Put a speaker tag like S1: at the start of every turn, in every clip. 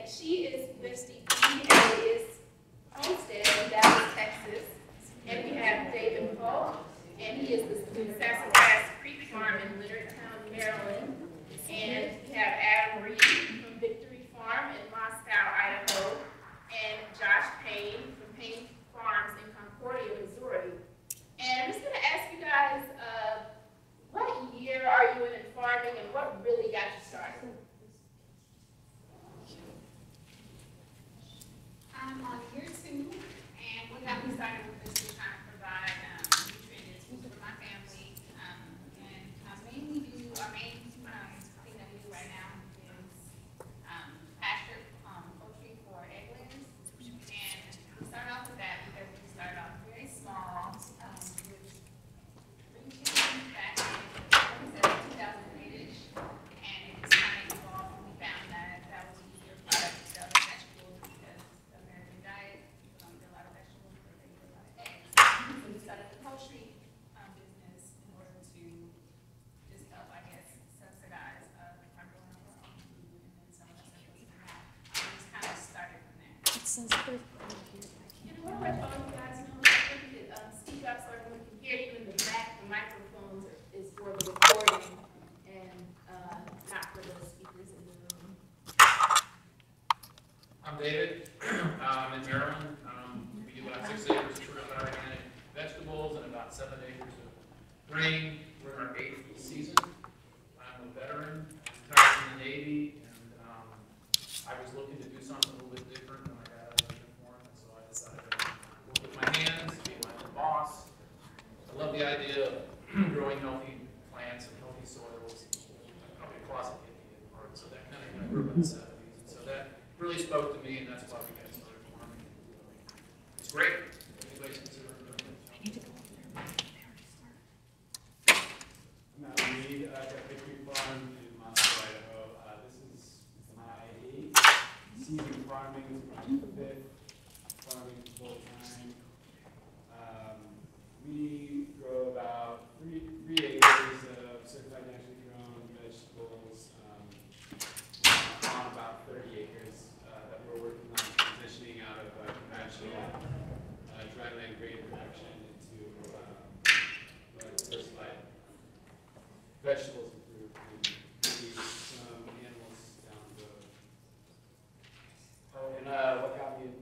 S1: And she is with the USDA's homestead in Dallas, Texas. And we have David Polk, and he is the Sassafras Creek Farm in Leonardtown, Maryland. And we have Adam Reed from Victory Farm in Moscow, Idaho. And Josh Payne from Payne Farms in Concordia, Missouri. And I'm just going to ask you guys, what year are you in farming and what really got you started?
S2: I'm on year 2, and what got me started with this is trying to provide nutritious food for my family. And I mainly do, our main thing that we do right now is pasture poultry for egg layers. And we started off with that because we started off very small with 3 chickens back in 2008-ish. And it was kind of evolved, and we found that that was an easier product to sell than vegetables because the American diet, people don't eat a lot of vegetables, but they eat a lot of eggs. So we started the poultry business in order to just help, I guess, subsidize our growing up our own food, and then some of us that wasn't that. We just kind of started from there.
S1: And what about all you guys know, if you could speak up so everyone can hear you in the back. The microphones is for the recording and not for the speakers in the room.
S3: I'm David. I'm in Maryland. We do about 6 acres of organic vegetables and about 7 acres of grain. We're in our 8th season. I'm a veteran. I'm retired from the Navy, and I was looking to do something a little bit different when I got out of the uniform, and so I decided to work with my hands, be my own boss. I love the idea of growing healthy plants and healthy soils. Probably a closet hippie at heart, so that kind of grew up in the 70s. And so that really spoke to me, and that's why we got started farming. It's great. Anybody's considering doing it.
S4: I'm Matt Reed. I've got Victory Farm in Moscow, Idaho. This is my 8th season farming. It's my 5th farming full time. We grow about 3 acres of certified naturally grown vegetables on about 30 acres that we're working on transitioning out of conventional dryland grain production into diversified vegetables and fruit, and maybe some animals down the road. Oh, and what got me in,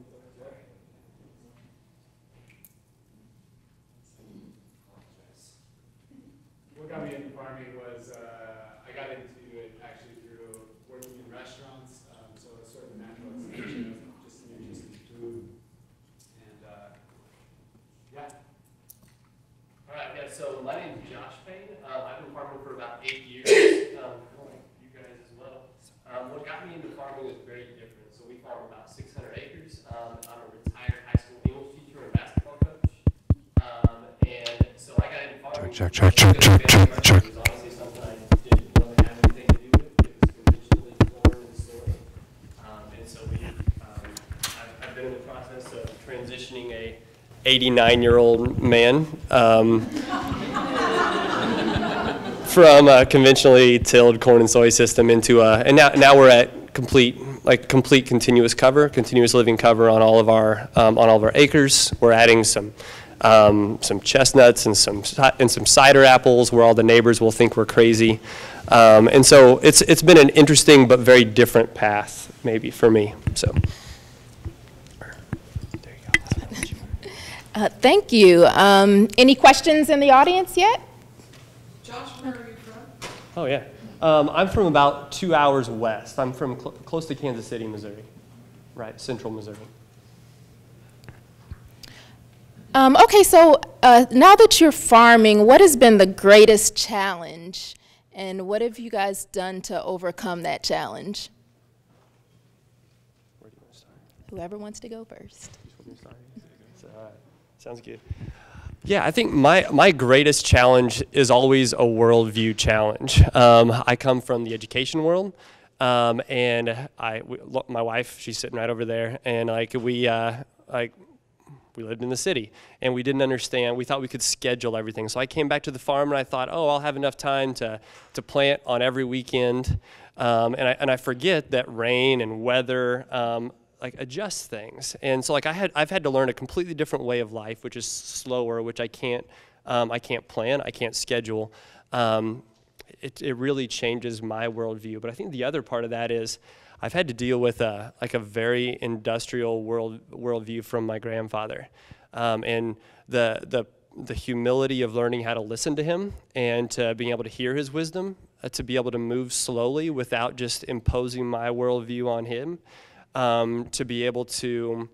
S4: what got me into farming was I got into it actually through working in restaurants, so it's sort of a natural extension of just an interest in food, and yeah.
S5: All right, yeah, so my name is Josh Payne. I've been farming for about 8 years, like you guys as well. What got me into farming was very different. So we farm about 600 acres. I'm a retired high school English teacher and basketball coach. And so I got into farming. Check. It was honestly something I didn't really have anything to do with. It was conventionally corn and soy. And so I've been in the process of transitioning a 89-year-old man from a conventionally tilled corn and soy system into and now we're at complete continuous living cover on all of our acres. We're adding some chestnuts and some cider apples where all the neighbors will think we're crazy, and so it's been an interesting but very different path maybe for me. So.
S1: Thank you. Any questions in the audience yet?
S6: Josh, where are you from?
S5: Oh, yeah. I'm from about 2 hours west. I'm from close to Kansas City, Missouri. Right, central Missouri.
S1: Okay, so now that you're farming, what has been the greatest challenge, and what have you guys done to overcome that challenge?
S5: Where do you want to start?
S1: Whoever wants to go first.
S5: All right. Sounds good. Yeah, I think my greatest challenge is always a worldview challenge. I come from the education world, and my wife, she's sitting right over there, and We lived in the city, and we didn't understand. We thought we could schedule everything. So I came back to the farm, and I thought, oh, I'll have enough time to plant on every weekend. And I forget that rain and weather like adjust things. And so like I've had to learn a completely different way of life, which is slower, which I can't plan, I can't schedule. It really changes my worldview. But I think the other part of that is I've had to deal with a very industrial worldview from my grandfather, and the humility of learning how to listen to him and to being able to hear his wisdom, to be able to move slowly without just imposing my worldview on him, to be able to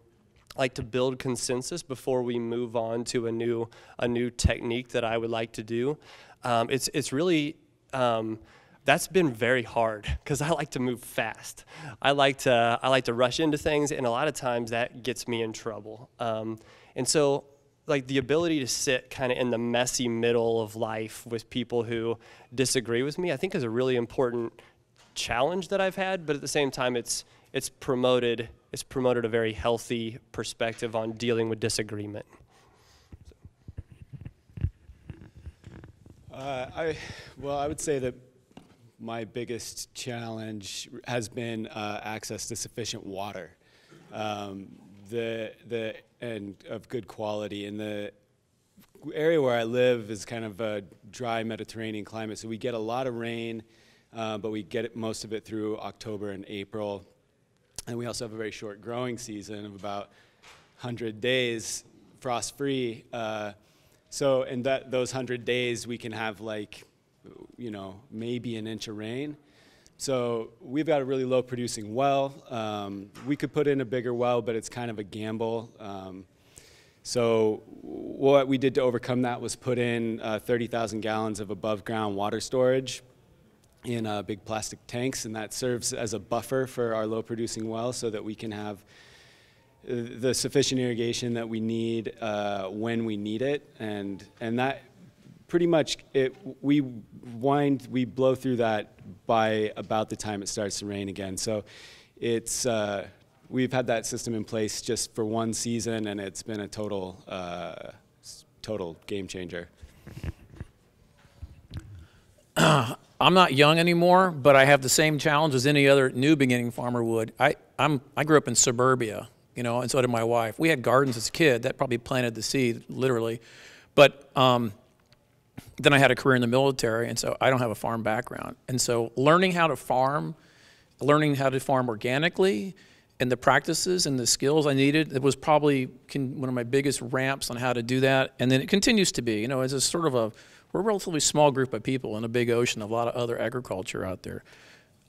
S5: build consensus before we move on to a new technique that I would like to do. It's really that's been very hard because I like to move fast. I like to rush into things, and a lot of times that gets me in trouble. And so, like the ability to sit kind of in the messy middle of life with people who disagree with me, I think is a really important challenge that I've had. But at the same time, it's promoted a very healthy perspective on dealing with disagreement.
S4: I would say that my biggest challenge has been access to sufficient water, and of good quality. And the area where I live is kind of a dry Mediterranean climate, so we get a lot of rain, but we get most of it through October and April. And we also have a very short growing season of about 100 days, frost-free. So in those 100 days, we can have maybe an inch of rain. So we've got a really low producing well. We could put in a bigger well, but it's kind of a gamble. So what we did to overcome that was put in 30,000 gallons of above ground water storage in big plastic tanks, and that serves as a buffer for our low producing well so that we can have the sufficient irrigation that we need when we need it, and that pretty much we blow through that by about the time it starts to rain again. So it's we've had that system in place just for one season, and it's been a total game changer.
S7: I'm not young anymore, but I have the same challenge as any other new beginning farmer would. I grew up in suburbia, and so did my wife. We had gardens as a kid. That probably planted the seed, literally. But then I had a career in the military, and so I don't have a farm background. And so learning how to farm organically, and the practices and the skills I needed, it was probably one of my biggest ramps on how to do that. And then it continues to be, as a sort of we're a relatively small group of people in a big ocean of a lot of other agriculture out there.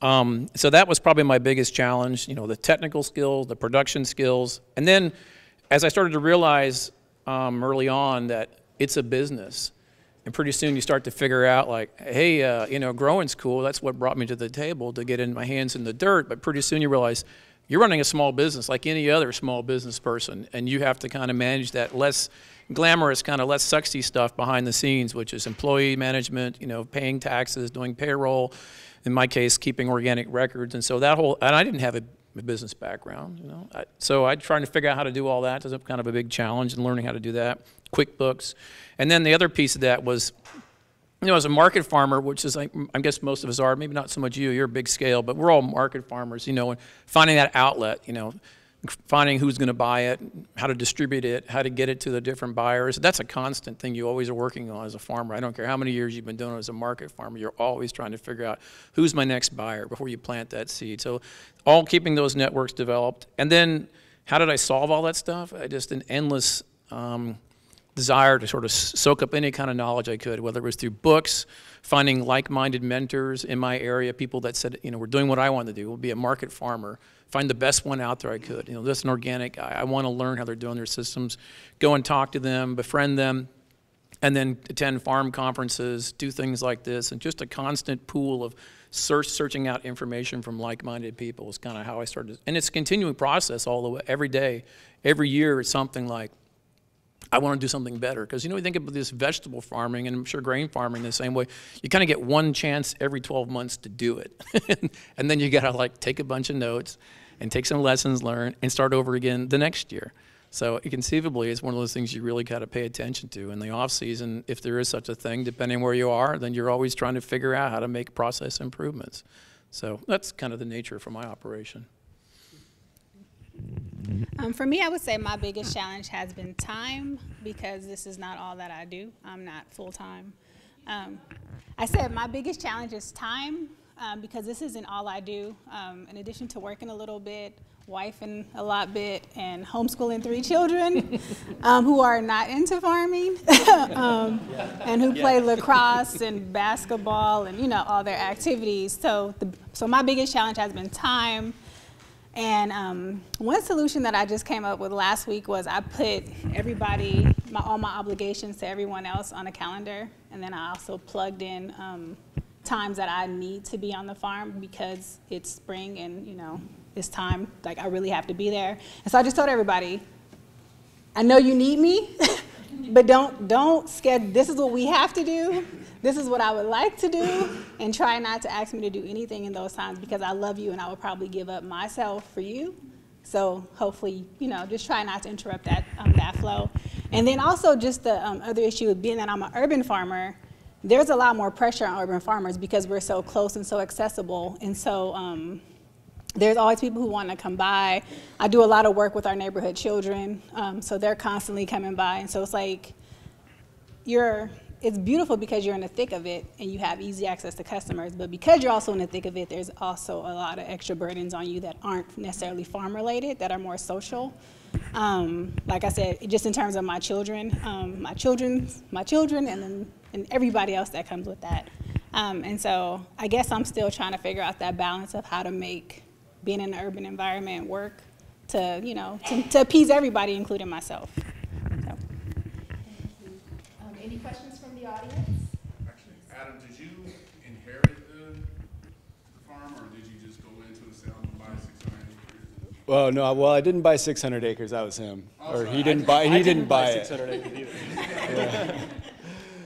S7: So that was probably my biggest challenge, the technical skills, the production skills. And then as I started to realize early on that it's a business, and pretty soon you start to figure out hey, growing's cool. That's what brought me to the table, to get in my hands in the dirt. But pretty soon you realize you're running a small business like any other small business person, and you have to kind of manage that less glamorous, kind of less sexy stuff behind the scenes, which is employee management, paying taxes, doing payroll, in my case, keeping organic records. And so and I didn't have a business background, so I tried to figure out how to do all that. It was kind of a big challenge in learning how to do that. QuickBooks. And then the other piece of that was, as a market farmer, which is I guess most of us are, maybe not so much you're big scale, but we're all market farmers, and finding that outlet, finding who's going to buy it, how to distribute it, how to get it to the different buyers. That's a constant thing you always are working on as a farmer. I don't care how many years you've been doing it as a market farmer, you're always trying to figure out who's my next buyer before you plant that seed. So all keeping those networks developed. And then how did I solve all that stuff? Just an endless desire to sort of soak up any kind of knowledge I could, whether it was through books, finding like-minded mentors in my area, people that said, we're doing what I want to do, we'll be a market farmer, find the best one out there I could. Just an organic guy. I want to learn how they're doing their systems, go and talk to them, befriend them, and then attend farm conferences, do things like this, and just a constant pool of searching out information from like-minded people is kind of how I started. And it's a continuing process all the way, every day. Every year it's something like, I want to do something better. Because, you think about this vegetable farming, and I'm sure grain farming the same way, you kind of get one chance every 12 months to do it. And then you got to take a bunch of notes and take some lessons learned and start over again the next year. So conceivably, it's one of those things you really got to pay attention to. In the off season, if there is such a thing, depending where you are, then you're always trying to figure out how to make process improvements. So that's kind of the nature for my operation.
S2: For me, I would say my biggest challenge has been time, because this is not all that I do. I'm not full-time. I said my biggest challenge is time, because this isn't all I do. In addition to working a little bit, wifing a lot bit, and homeschooling 3 children who are not into farming and who play lacrosse and basketball and, you know, all their activities. So my biggest challenge has been time. And one solution that I just came up with last week was I put all my obligations to everyone else on a calendar, and then I also plugged in times that I need to be on the farm because it's spring and, you know, it's time, like I really have to be there. And so I just told everybody, I know you need me, but don't schedule, this is what we have to do, this is what I would like to do, and try not to ask me to do anything in those times, because I love you and I would probably give up myself for you. So hopefully, you know, just try not to interrupt that flow. And then also just the other issue with being that I'm an urban farmer, there's a lot more pressure on urban farmers because we're so close and so accessible. And so there's always people who want to come by. I do a lot of work with our neighborhood children, so they're constantly coming by. And so it's like, it's beautiful because you're in the thick of it and you have easy access to customers, but because you're also in the thick of it, there's also a lot of extra burdens on you that aren't necessarily farm related, that are more social. Like I said, just in terms of my children, and everybody else that comes with that. And so I guess I'm still trying to figure out that balance of how to make being in an urban environment work to, you know, to appease everybody, including myself. So.
S1: Any questions from the audience?
S8: Actually, Adam, did you inherit the farm, or did you just go into it and say, I'm gonna buy 600 acres?
S4: Well, no, I didn't buy 600 acres. That was him,
S8: Oh,
S4: or
S8: sorry.
S4: he didn't buy. He didn't buy it.
S5: 600 acres either.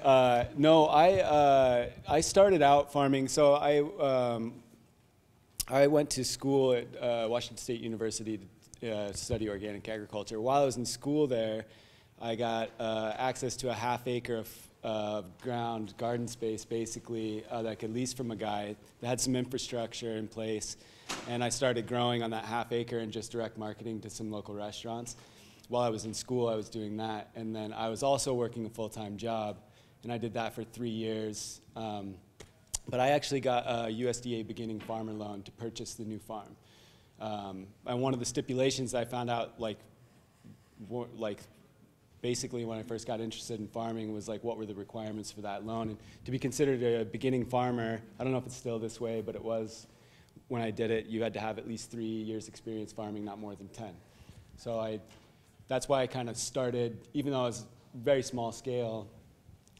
S4: Yeah. No, I started out farming. So I went to school at Washington State University to study organic agriculture. While I was in school there, I got access to a half-acre of ground garden space, basically, that I could lease from a guy that had some infrastructure in place. And I started growing on that half-acre and just direct marketing to some local restaurants. While I was in school, I was doing that. And then I was also working a full-time job, and I did that for 3 years. But I actually got a USDA beginning farmer loan to purchase the new farm. And one of the stipulations I found out, basically when I first got interested in farming, was like, what were the requirements for that loan? And to be considered a beginning farmer, I don't know if it's still this way, but it was when I did it, you had to have at least 3 years experience farming, not more than 10. So that's why I kind of started, even though I was very small scale,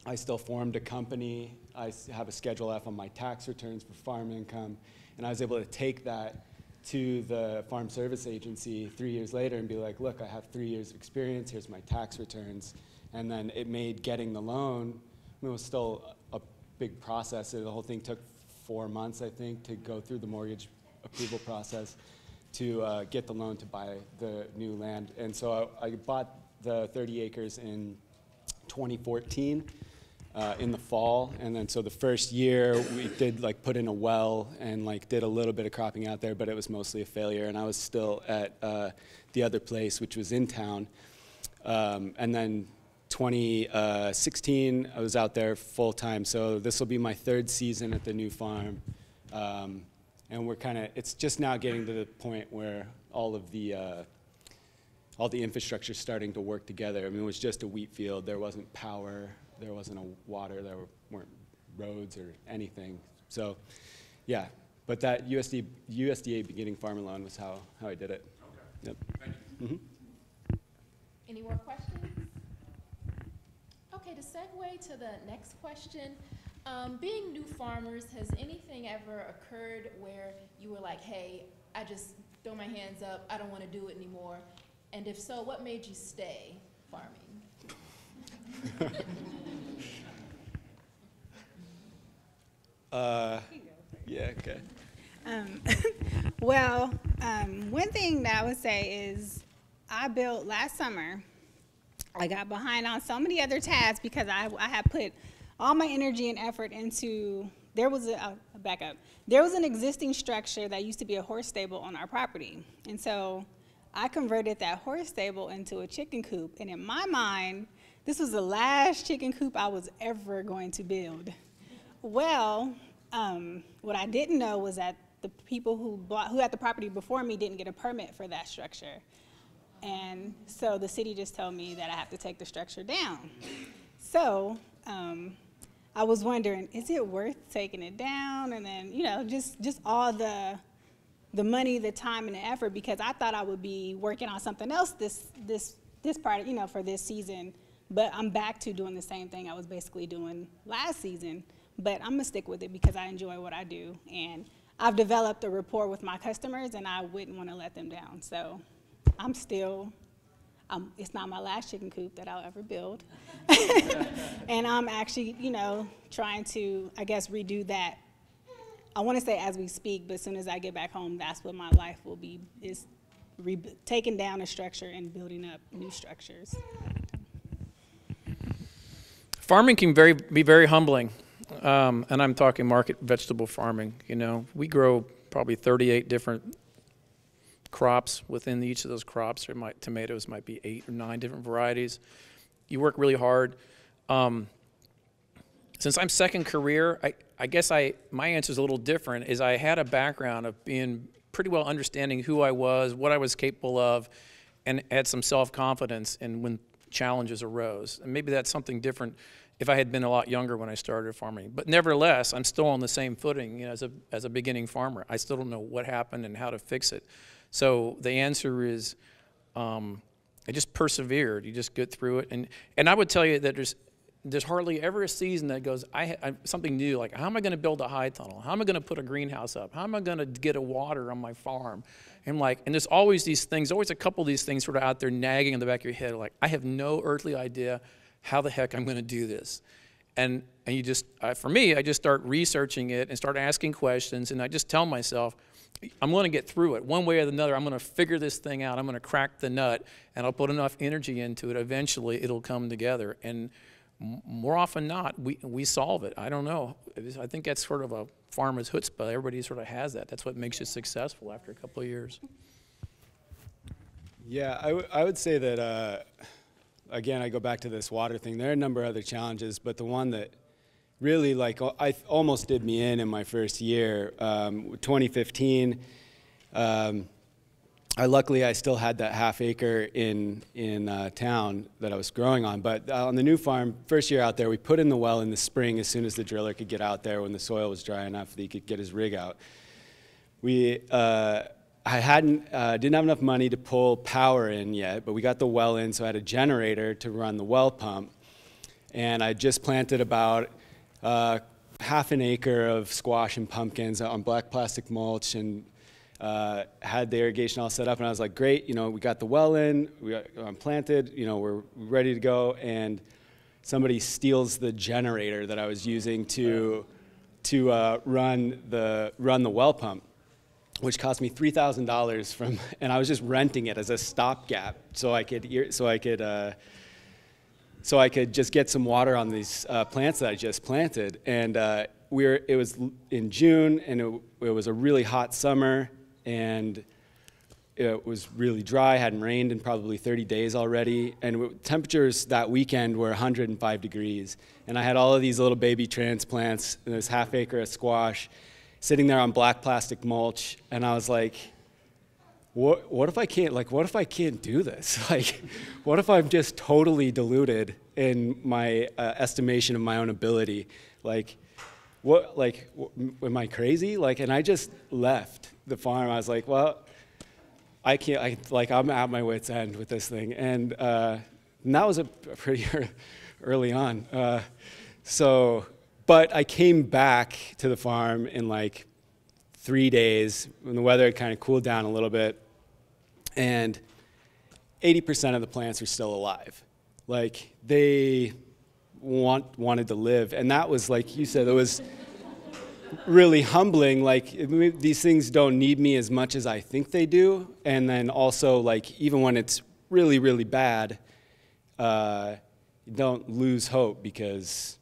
S4: I still formed a company. I have a Schedule F on my tax returns for farm income, and I was able to take that to the Farm Service Agency 3 years later and be like, look, I have 3 years of experience, here's my tax returns. And then it made getting the loan, it was still a big process. The whole thing took 4 months, I think, to go through the mortgage approval process to get the loan to buy the new land. And so I bought the 30 acres in 2014. In the fall, and then so the first year we did put in a well and did a little bit of cropping out there, but it was mostly a failure, and I was still at the other place, which was in town. And then 2016 I was out there full time, so this will be my 3rd season at the new farm. And we're it's just now getting to the point where all the infrastructure is starting to work together. I mean, it was just a wheat field, there wasn't power, there wasn't a water, there weren't roads or anything. So, yeah, but that USDA beginning farmer loan was how I did it.
S8: Okay.
S4: Yep.
S8: Thank you.
S4: Mm-hmm.
S1: Any more questions? Okay, to segue to the next question, being new farmers, has anything ever occurred where you were like, hey, I just throw my hands up, I don't want to do it anymore? And if so, what made you stay farming?
S4: Yeah, okay.
S2: Well, one thing that I would say is I built last summer. I got behind on so many other tasks because I had put all my energy and effort into, I'll back up. There was an existing structure that used to be a horse stable on our property. And so I converted that horse stable into a chicken coop. And in my mind, this was the last chicken coop I was ever going to build. Well, what I didn't know was that the people who had the property before me didn't get a permit for that structure. And so the city just told me that I have to take the structure down. So I was wondering, is it worth taking it down? And then, you know, just all the money, the time, and the effort, because I thought I would be working on something else this part, you know, for this season. But I'm back to doing the same thing I was basically doing last season. But I'm gonna stick with it because I enjoy what I do. And I've developed a rapport with my customers, and I wouldn't want to let them down. So I'm still, it's not my last chicken coop that I'll ever build. And I'm actually, you know, trying to, I guess, redo that. I want to say as we speak, but as soon as I get back home, that's what my life will be, is taking down a structure and building up new structures.
S7: Farming can be very humbling. And I'm talking market vegetable farming. You know, we grow probably 38 different crops. Within each of those crops, tomatoes might be 8 or 9 different varieties. You work really hard. Since I'm second career, I guess my answer is a little different. Is I had a background of being pretty well understanding who I was, what I was capable of, and had some self-confidence in when challenges arose. And maybe that's something different if I had been a lot younger when I started farming. But nevertheless, I'm still on the same footing, you know, as a beginning farmer. I still don't know what happened and how to fix it. So the answer is, I just persevered. You just get through it. And I would tell you that there's hardly ever a season that goes, something new, like how am I going to build a high tunnel? How am I going to put a greenhouse up? How am I going to get a water on my farm? And there's always these things, always a couple of these things sort of out there nagging in the back of your head, like I have no earthly idea how the heck I'm going to do this. And you just, for me, I just start researching it and start asking questions, and I just tell myself, I'm going to get through it. One way or another, I'm going to figure this thing out. I'm going to crack the nut, and I'll put enough energy into it. Eventually, it'll come together. And more often not, we solve it. I don't know. I think that's sort of a farmer's chutzpah. Everybody sort of has that. That's what makes you successful after a couple of years.
S4: Yeah, I would say that, again, I go back to this water thing. There are a number of other challenges, but the one that really, I almost did me in my first year, 2015, luckily I still had that half acre in town that I was growing on. But on the new farm, first year out there, we put in the well in the spring as soon as the driller could get out there when the soil was dry enough that he could get his rig out. I didn't have enough money to pull power in yet, but we got the well in, so I had a generator to run the well pump. And I just planted about half an acre of squash and pumpkins on black plastic mulch, and had the irrigation all set up. And I was like, great, you know, we got the well in, I'm planted, you know, we're ready to go. And somebody steals the generator that I was using to run the well pump, which cost me $3,000 and I was just renting it as a stopgap so I could just get some water on these plants that I just planted. And it was in June, and it was a really hot summer, and it was really dry, hadn't rained in probably 30 days already, and temperatures that weekend were 105 degrees. And I had all of these little baby transplants, and this half acre of squash, sitting there on black plastic mulch, and I was like, what if I can't do this? Like, what if I'm just totally deluded in my estimation of my own ability? Am I crazy? And I just left the farm. I was like, well, I can't, I'm at my wit's end with this thing. And that was a pretty early on. But I came back to the farm in 3 days when the weather had kind of cooled down a little bit, and 80% of the plants are still alive. They wanted to live, and that was, like you said, it was really humbling. These things don't need me as much as I think they do, and then also, even when it's really, really bad, you don't lose hope, because,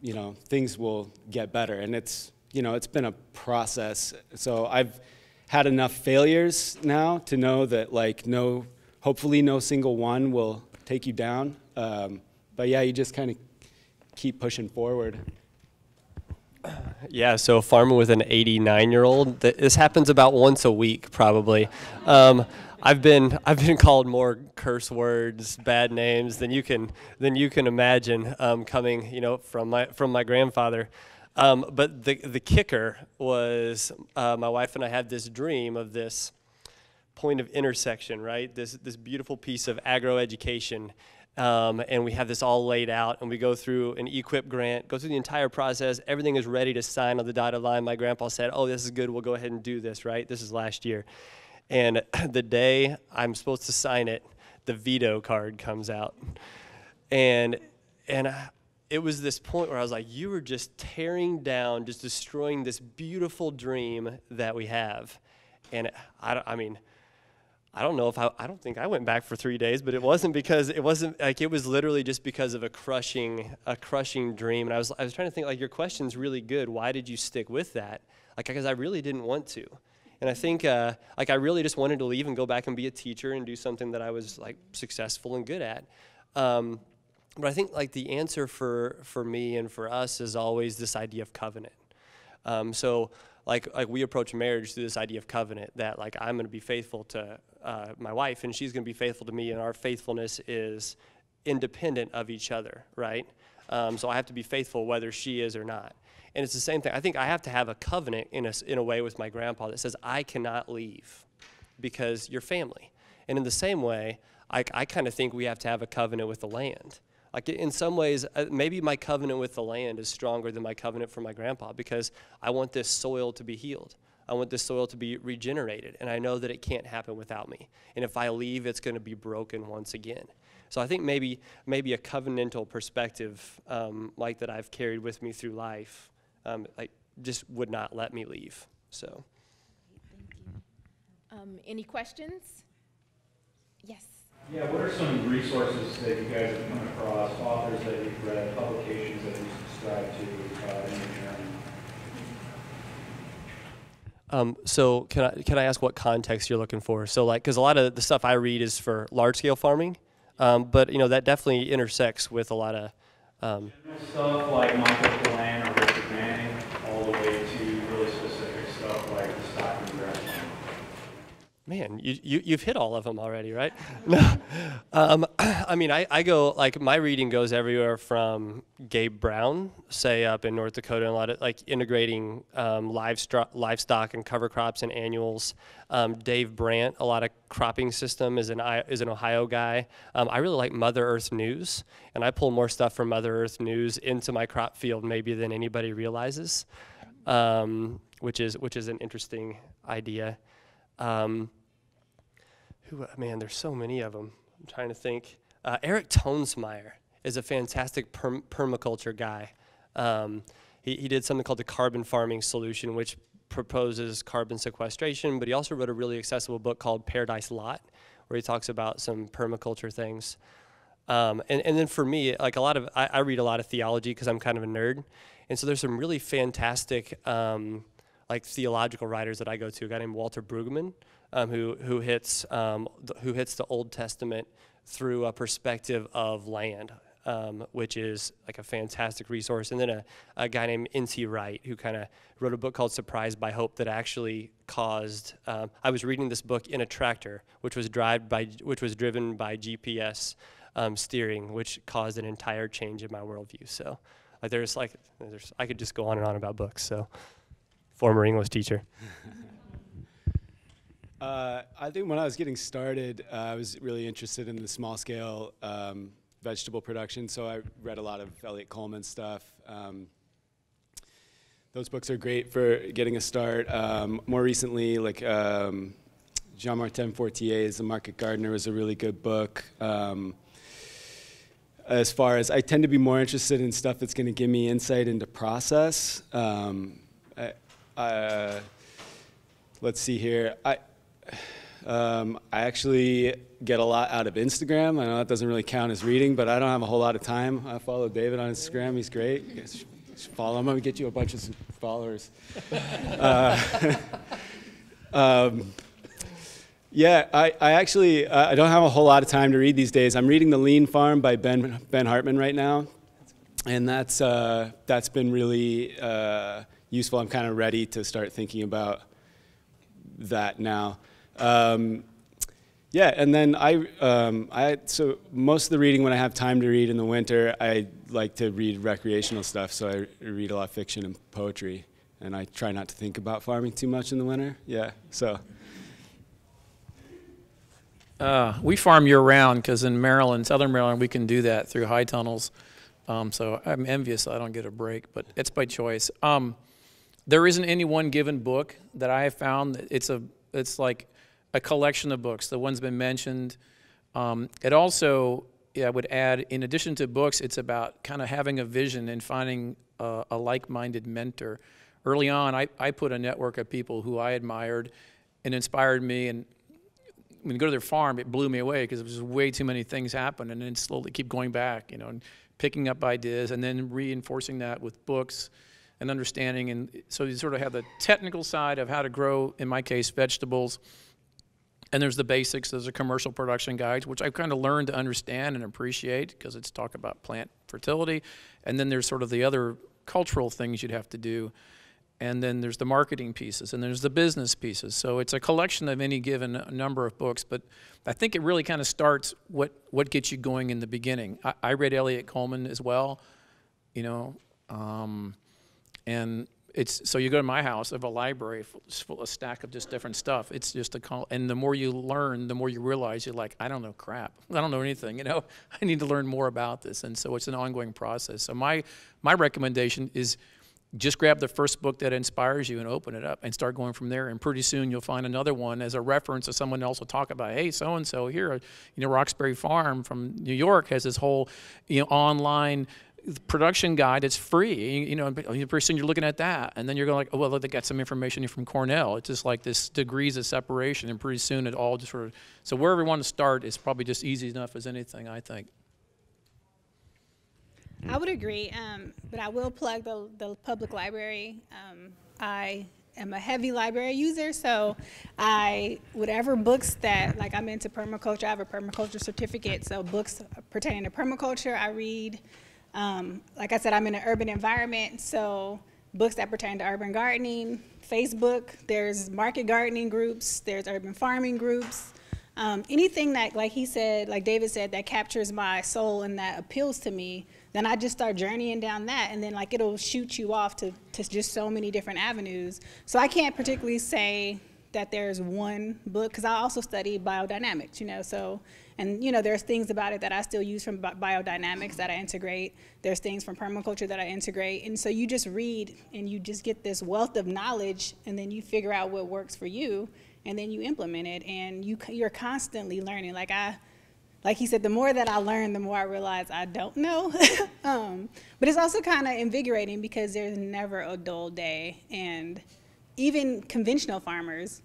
S4: you know, things will get better. And it's, you know, it's been a process. So I've had enough failures now to know that, like, hopefully no single one will take you down. But yeah, you just kind of keep pushing forward.
S5: Yeah, so farming with an 89-year-old, this happens about once a week, probably. I've been called more curse words, bad names than you can imagine, coming, you know, from my grandfather. But the kicker was, my wife and I had this dream of this point of intersection, right? This beautiful piece of agroeducation. And we have this all laid out, and we go through an EQIP grant, go through the entire process. Everything is ready to sign on the dotted line. My grandpa said, "Oh, this is good. We'll go ahead and do this," right? This is last year. And the day I'm supposed to sign it, the veto card comes out. And it was this point where I was like, you were just tearing down, just destroying this beautiful dream that we have. And I don't know if I don't think I went back for 3 days, but it wasn't like, it was literally just because of a crushing dream. And I was trying to think, like, your question's really good. Why did you stick with that? Like, because I really didn't want to. And I think, like, I really just wanted to leave and go back and be a teacher and do something that I was, like, successful and good at. But I think, like, the answer for me and for us is always this idea of covenant. So like we approach marriage through this idea of covenant, that, like, I'm going to be faithful to my wife, and she's going to be faithful to me, and our faithfulness is independent of each other, right? So I have to be faithful whether she is or not. And it's the same thing. I think I have to have a covenant in a way with my grandpa that says I cannot leave because you're family. And in the same way, I kind of think we have to have a covenant with the land. Like, in some ways, maybe my covenant with the land is stronger than my covenant for my grandpa, because I want this soil to be healed. I want this soil to be regenerated, and I know that it can't happen without me. And if I leave, it's going to be broken once again. So I think maybe a covenantal perspective, like that I've carried with me through life, like, just would not let me leave. So.
S1: Thank you. Any questions? Yes.
S9: Yeah, what are some resources that you guys have come across, authors that you've read, publications that you subscribe to in your journey?
S5: So can I ask what context you're looking for? So, like, because a lot of the stuff I read is for large-scale farming, but, you know, that definitely intersects with a lot of
S9: General stuff like Michael Delan or Richard Manning, all the way to really specific stuff like the stock and grass.
S5: Man, you've hit all of them already, right? No, I mean, I go, like, my reading goes everywhere from Gabe Brown, say, up in North Dakota, and a lot of, like, integrating livestock and cover crops and annuals. Dave Brandt, a lot of cropping system, is an Ohio guy. I really like Mother Earth News, and I pull more stuff from Mother Earth News into my crop field maybe than anybody realizes, which is an interesting idea. Man, there's so many of them. I'm trying to think. Eric Tonesmeyer is a fantastic permaculture guy. He did something called the Carbon Farming Solution, which proposes carbon sequestration, but he also wrote a really accessible book called Paradise Lot, where he talks about some permaculture things. And then for me, like, I read a lot of theology because I'm kind of a nerd. And so there's some really fantastic like theological writers that I go to. A guy named Walter Brueggemann, who hits the Old Testament through a perspective of land, which is, like, a fantastic resource. And then a guy named N.T. Wright, who kind of wrote a book called Surprised by Hope that actually caused. I was reading this book in a tractor, which was driven by GPS steering, which caused an entire change in my worldview. So, like, I could just go on and on about books. So. Former English teacher.
S4: I think when I was getting started, I was really interested in the small-scale vegetable production, so I read a lot of Elliot Coleman's stuff. Those books are great for getting a start. More recently, like Jean-Martin Fortier's The Market Gardener was a really good book. As far as, I tend to be more interested in stuff that's going to give me insight into process. Let's see here. I actually get a lot out of Instagram. I know that doesn't really count as reading, but I don't have a whole lot of time. I follow David on Instagram. He's great. Just follow him. I'm going to get you a bunch of followers. Yeah, I actually I don't have a whole lot of time to read these days. I'm reading The Lean Farm by Ben Hartman right now, and that's been really useful. I'm kind of ready to start thinking about that now. Yeah, and then so most of the reading when I have time to read in the winter, I like to read recreational stuff. So I read a lot of fiction and poetry, and I try not to think about farming too much in the winter. Yeah, so.
S7: We farm year-round because in Maryland, Southern Maryland, we can do that through high tunnels. So I'm envious I don't get a break, but it's by choice. There isn't any one given book that I have found. It's like a collection of books. The one's been mentioned. It also, I would add, in addition to books, it's about kind of having a vision and finding a like-minded mentor. Early on, I put a network of people who I admired and inspired me, and when you go to their farm, it blew me away because there was way too many things happen, and then slowly keep going back, and picking up ideas and then reinforcing that with books and understanding. And so you sort of have the technical side of how to grow, in my case, vegetables. And there's the basics. There's the commercial production guides, which I've kind of learned to understand and appreciate because it's talk about plant fertility. And then there's sort of the other cultural things you'd have to do. And then there's the marketing pieces, and there's the business pieces. So it's a collection of any given number of books, but I think it really kind of starts what gets you going in the beginning. I read Elliott Coleman as well, and so you go to my house, I have a library full a stack of just different stuff. It's just and the more you learn, the more you realize you're like, I don't know crap. I don't know anything, I need to learn more about this, and so it's an ongoing process. So my recommendation is just grab the first book that inspires you and open it up and start going from there. And pretty soon you'll find another one as a reference, or someone else will talk about, hey, so-and-so here, Roxbury Farm from New York has this whole, online production guide. It's free, pretty soon you're looking at that. And then you're going like, oh, well, they got some information from Cornell. It's just like this degrees of separation. And pretty soon it all just sort of, so wherever you want to start is probably just easy enough as anything, I think.
S2: I would agree, but I will plug the public library. I am a heavy library user, so whatever books that, like I'm into permaculture, I have a permaculture certificate, so books pertaining to permaculture I read. Like I said, I'm in an urban environment, so books that pertain to urban gardening, Facebook, there's market gardening groups, there's urban farming groups. Anything that, like he said, like David said, that captures my soul and that appeals to me, then I just start journeying down that, and then like it'll shoot you off to just so many different avenues. So I can't particularly say that there's one book, because I also study biodynamics, so, and there's things about it that I still use from biodynamics that I integrate. There's things from permaculture that I integrate. And so you just read and you just get this wealth of knowledge, and then you figure out what works for you, and then you implement it, and you're constantly learning. Like he said, the more that I learn, the more I realize I don't know. But it's also kind of invigorating because there's never a dull day. And even conventional farmers,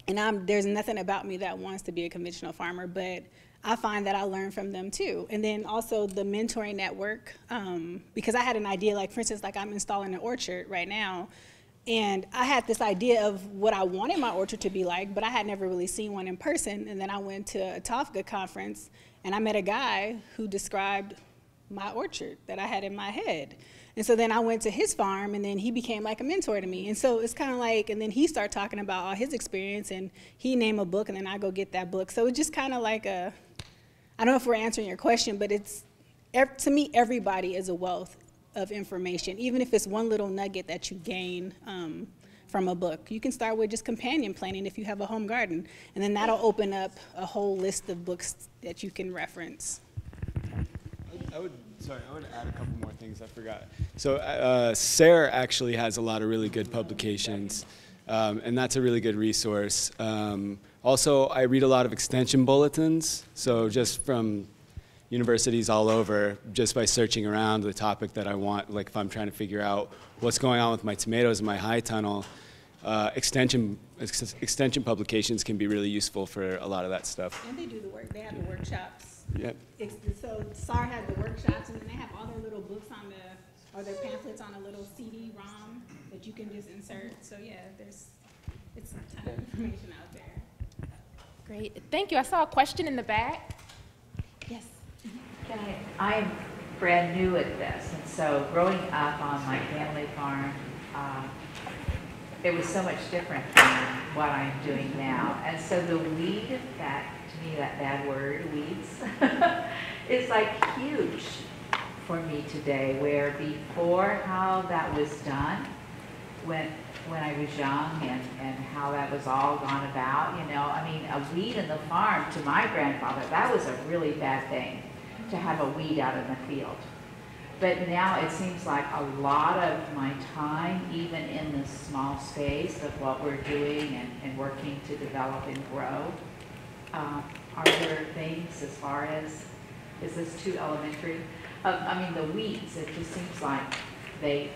S2: and there's nothing about me that wants to be a conventional farmer, but I find that I learn from them too. And then also the mentoring network, because I had an idea, like for instance, like I'm installing an orchard right now, and I had this idea of what I wanted my orchard to be like, but I had never really seen one in person. And then I went to a TOFGA conference, and I met a guy who described my orchard that I had in my head. And so then I went to his farm, and then he became like a mentor to me. And so it's kind of like, and then he started talking about all his experience, and he named a book, and then I go get that book. So it's just kind of like I don't know if we're answering your question, but to me, everybody is a wealth of information, even if it's one little nugget that you gain from a book. You can start with just companion planting if you have a home garden, and then that'll open up a whole list of books that you can reference.
S4: I would add a couple more things I forgot. So SARE actually has a lot of really good publications, and that's a really good resource. Also, I read a lot of extension bulletins, so just from universities all over, just by searching around the topic that I want, like if I'm trying to figure out what's going on with my tomatoes in my high tunnel, extension publications can be really useful for a lot of that stuff.
S2: And they do the work. They have the workshops.
S4: Yep.
S2: So SARE has the workshops, and then they have all their little books on or their pamphlets on a little CD-ROM that you can just insert. So yeah, it's a ton of information out there.
S1: Great. Thank you. I saw a question in the back. Yes.
S10: I'm brand new at this, and so growing up on my family farm, it was so much different from what I'm doing now. And so the weed, to me, that bad word, weeds, is like huge for me today, where before how that was done, when I was young and how that was all gone about, you know, I mean, a weed in the farm to my grandfather, that was a really bad thing, to have a weed out in the field. But now it seems like a lot of my time, even in this small space of what we're doing and working to develop and grow, are there things as far as, is this too elementary? I mean, the weeds, it just seems like they're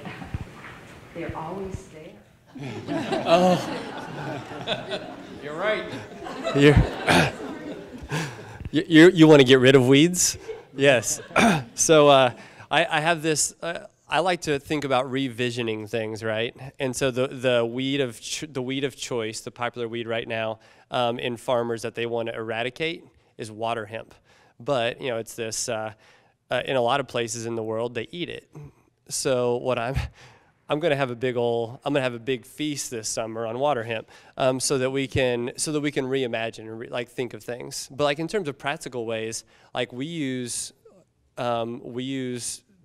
S10: always there.
S5: Oh, you're right. You want to get rid of weeds? Yes. So I have this. I like to think about revisioning things, right? And so the weed of choice, the popular weed right now in farmers that they want to eradicate is water hemp. But you know, it's this. In a lot of places in the world, they eat it. So what I'm going to have a big feast this summer on water hemp, so that we can reimagine and like think of things. But like in terms of practical ways, like we use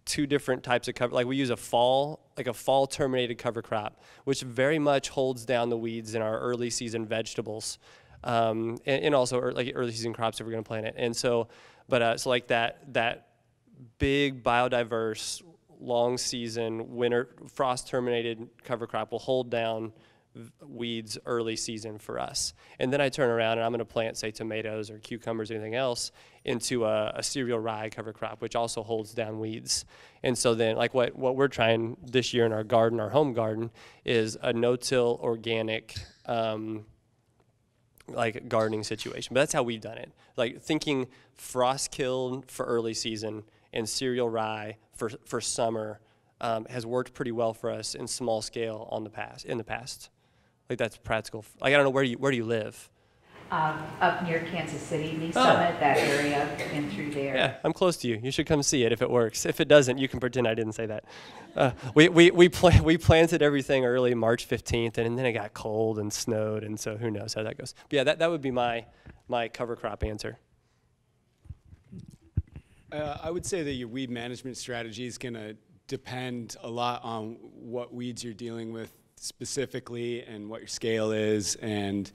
S5: two different types of cover. Like we use a fall terminated cover crop, which very much holds down the weeds in our early season vegetables, and also like early season crops if we're going to plant it. And so, so like that big biodiverse long season winter frost terminated cover crop will hold down weeds early season for us. And then I turn around and I'm going to plant, say, tomatoes or cucumbers or anything else into a cereal rye cover crop, which also holds down weeds. And so then, like what we're trying this year in our garden, our home garden, is a no-till organic like gardening situation. But that's how we've done it. Like thinking frost killed for early season and cereal rye for summer has worked pretty well for us in small scale in the past. Like that's practical. Like I don't know, where do you live?
S10: Up near Kansas City, Lee Summit, that area, been through there.
S5: Yeah, I'm close to you. You should come see it if it works. If it doesn't, you can pretend I didn't say that. We planted everything early March 15th, and then it got cold and snowed, and so who knows how that goes. But yeah, that would be my cover crop answer.
S4: I would say that your weed management strategy is going to depend a lot on what weeds you're dealing with specifically and what your scale is and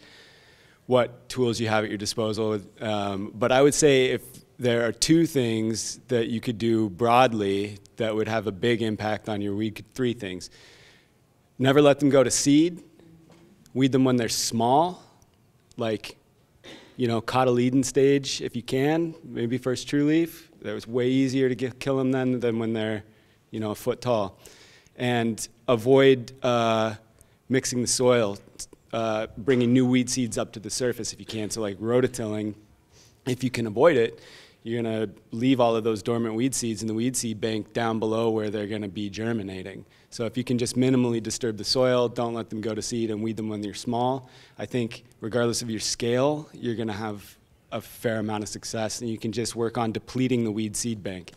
S4: what tools you have at your disposal. But I would say if there are two things that you could do broadly that would have a big impact on your weed, three things. Never let them go to seed. Weed them when they're small, like, you know, cotyledon stage if you can, maybe first true leaf. That was way easier to kill them than when they're, you know, a foot tall. And avoid mixing the soil, bringing new weed seeds up to the surface if you can. So like rototilling, if you can avoid it, you're going to leave all of those dormant weed seeds in the weed seed bank down below where they're going to be germinating. So if you can just minimally disturb the soil, don't let them go to seed, and weed them when they're small, I think regardless of your scale, you're going to have a fair amount of success, and you can just work on depleting the weed seed bank.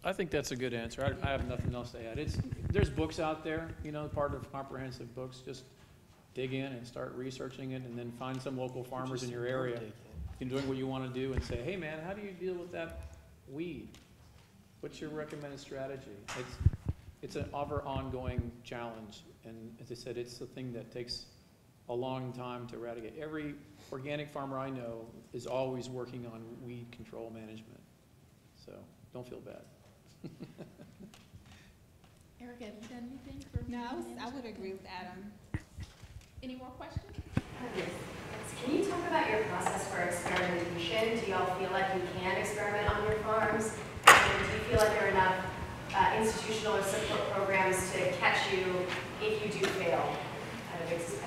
S7: I think that's a good answer. I have nothing else to add. There's books out there, you know, part of comprehensive books. Just dig in and start researching it, and then find some local farmers in your area and doing what you want to do and say, hey man, how do you deal with that weed? What's your recommended strategy? It's an ever ongoing challenge, and as I said, it's a thing that takes a long time to eradicate. Every organic farmer I know is always working on weed control management, so don't feel bad.
S1: Erica, have you done anything for
S2: No, I would agree with Adam.
S1: Any more questions?
S11: Yes. Can you talk about your process for experimentation? Do y'all feel like you can experiment on your farms? And do you feel like there are enough institutional or support programs to catch you if you do fail at a big scale?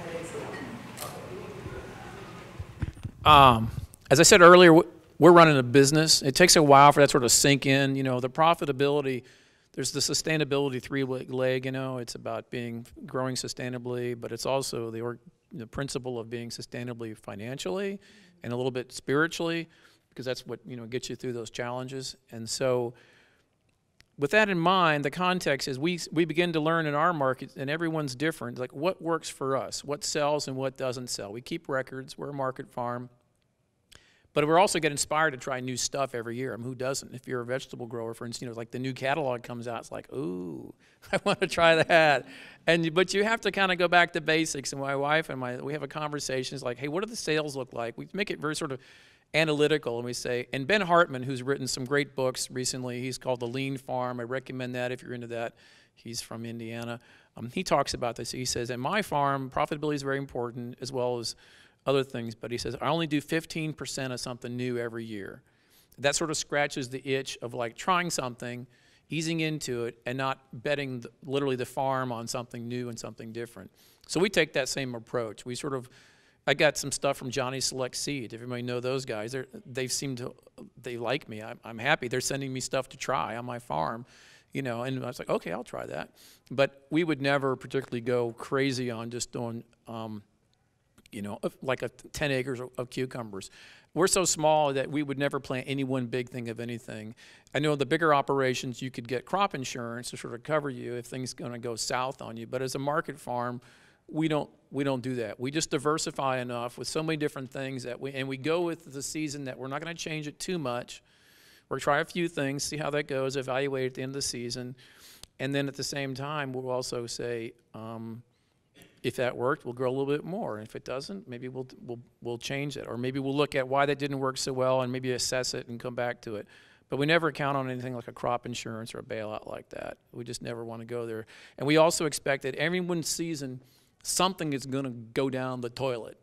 S7: As I said earlier, we're running a business. It takes a while for that sort of sink in. You know, the profitability, there's the sustainability three-leg, you know, it's about growing sustainably, but it's also the principle of being sustainably financially and a little bit spiritually, because that's what, you know, gets you through those challenges. And so with that in mind, the context is we begin to learn in our market, and everyone's different, like what works for us, what sells and what doesn't sell. We keep records, we're a market farm, but we're also get inspired to try new stuff every year. I mean, who doesn't? If you're a vegetable grower, for instance, you know, like the new catalog comes out, it's like, ooh, I want to try that. But you have to kind of go back to basics. And my wife and we have a conversation. It's like, hey, what do the sales look like? We make it very sort of analytical, and we say, and Ben Hartman, who's written some great books recently, he's called The Lean Farm. I recommend that if you're into that. He's from Indiana. He talks about this. He says, in my farm, profitability is very important, as well as other things, but he says, I only do 15% of something new every year. That sort of scratches the itch of like trying something, easing into it, and not betting literally the farm on something new and something different. So we take that same approach. We sort of, I got some stuff from Johnny Select Seed. If everybody know those guys, they like me. I'm happy. They're sending me stuff to try on my farm, you know, and I was like, okay, I'll try that. But we would never particularly go crazy on just doing, you know, like 10 acres of cucumbers. We're so small that we would never plant any one big thing of anything. I know the bigger operations, you could get crop insurance to sort of cover you if things going to go south on you. But as a market farm, we don't do that. We just diversify enough with so many different things that we go with the season that we're not going to change it too much. We'll try a few things, see how that goes, evaluate at the end of the season. And then at the same time, we'll also say, if that worked, we'll grow a little bit more. And if it doesn't, maybe we'll change it. Or maybe we'll look at why that didn't work so well and maybe assess it and come back to it. But we never count on anything like a crop insurance or a bailout like that. We just never want to go there. And we also expect that every one season, something is going to go down the toilet.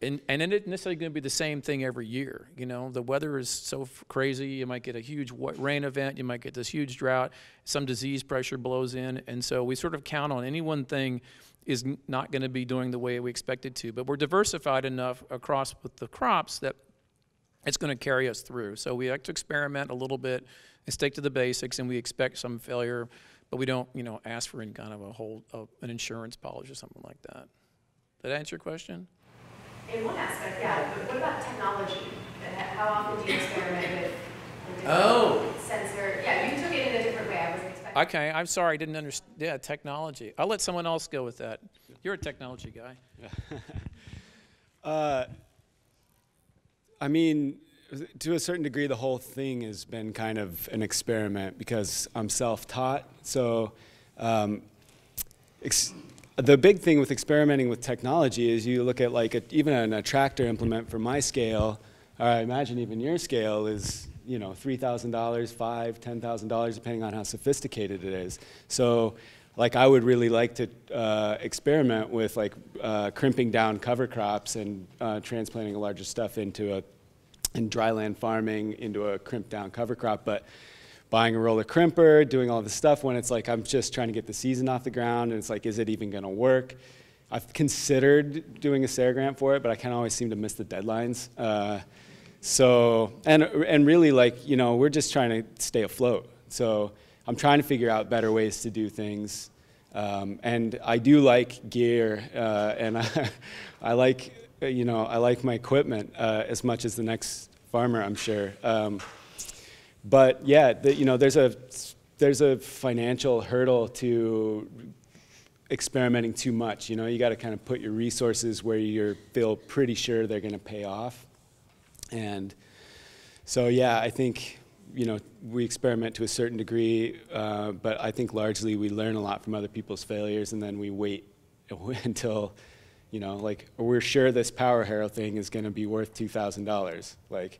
S7: And it isn't necessarily going to be the same thing every year. You know, the weather is so crazy. You might get a huge rain event. You might get this huge drought. Some disease pressure blows in. And so we sort of count on any one thing is not going to be doing the way we expect it to. But we're diversified enough across with the crops that it's going to carry us through. So we like to experiment a little bit and stick to the basics, and we expect some failure, but we don't, you know, ask for any kind of an insurance policy or something like that. Did that answer your question?
S11: In one aspect, yeah, but what about technology? How often do you experiment with sensor? Yeah, you took it in a different way. I wasn't expecting.
S7: Okay, I'm sorry, I didn't understand. Yeah, technology. I'll let someone else go with that. You're a technology guy.
S4: I mean, to a certain degree, the whole thing has been kind of an experiment because I'm self-taught. So the big thing with experimenting with technology is you look at like even a tractor implement for my scale, or I imagine even your scale is, you know, $3,000, $5,000, $10,000, depending on how sophisticated it is. So like I would really like to experiment with like crimping down cover crops and transplanting a larger stuff into in dryland farming into a crimped down cover crop, but buying a roller crimper, doing all this stuff when it's like I'm just trying to get the season off the ground and it's like, is it even going to work? I've considered doing a SARE grant for it, but I kind of always seem to miss the deadlines. So, and really like, you know, we're just trying to stay afloat. So I'm trying to figure out better ways to do things. And I do like gear, and I like, you know, I like my equipment as much as the next farmer, I'm sure. But yeah, you know, there's a financial hurdle to experimenting too much. You know, you got to kind of put your resources where you feel pretty sure they're going to pay off. And so, yeah, I think, you know, we experiment to a certain degree, but I think largely we learn a lot from other people's failures, and then we wait until, you know, like we're sure this Power Harrow thing is going to be worth $2,000. Like,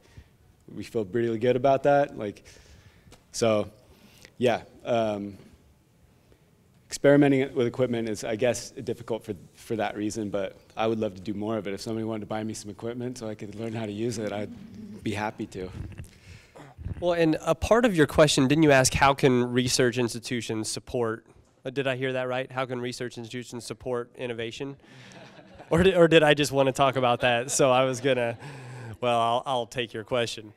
S4: we feel really good about that. Like, so, yeah. Experimenting with equipment is, I guess, difficult for that reason, but I would love to do more of it. If somebody wanted to buy me some equipment so I could learn how to use it, I'd be happy to.
S5: Well, and a part of your question, didn't you ask how can research institutions support Did I hear that right? How can research institutions support innovation? Or did I just want to talk about that? So I was gonna, well, I'll take your question.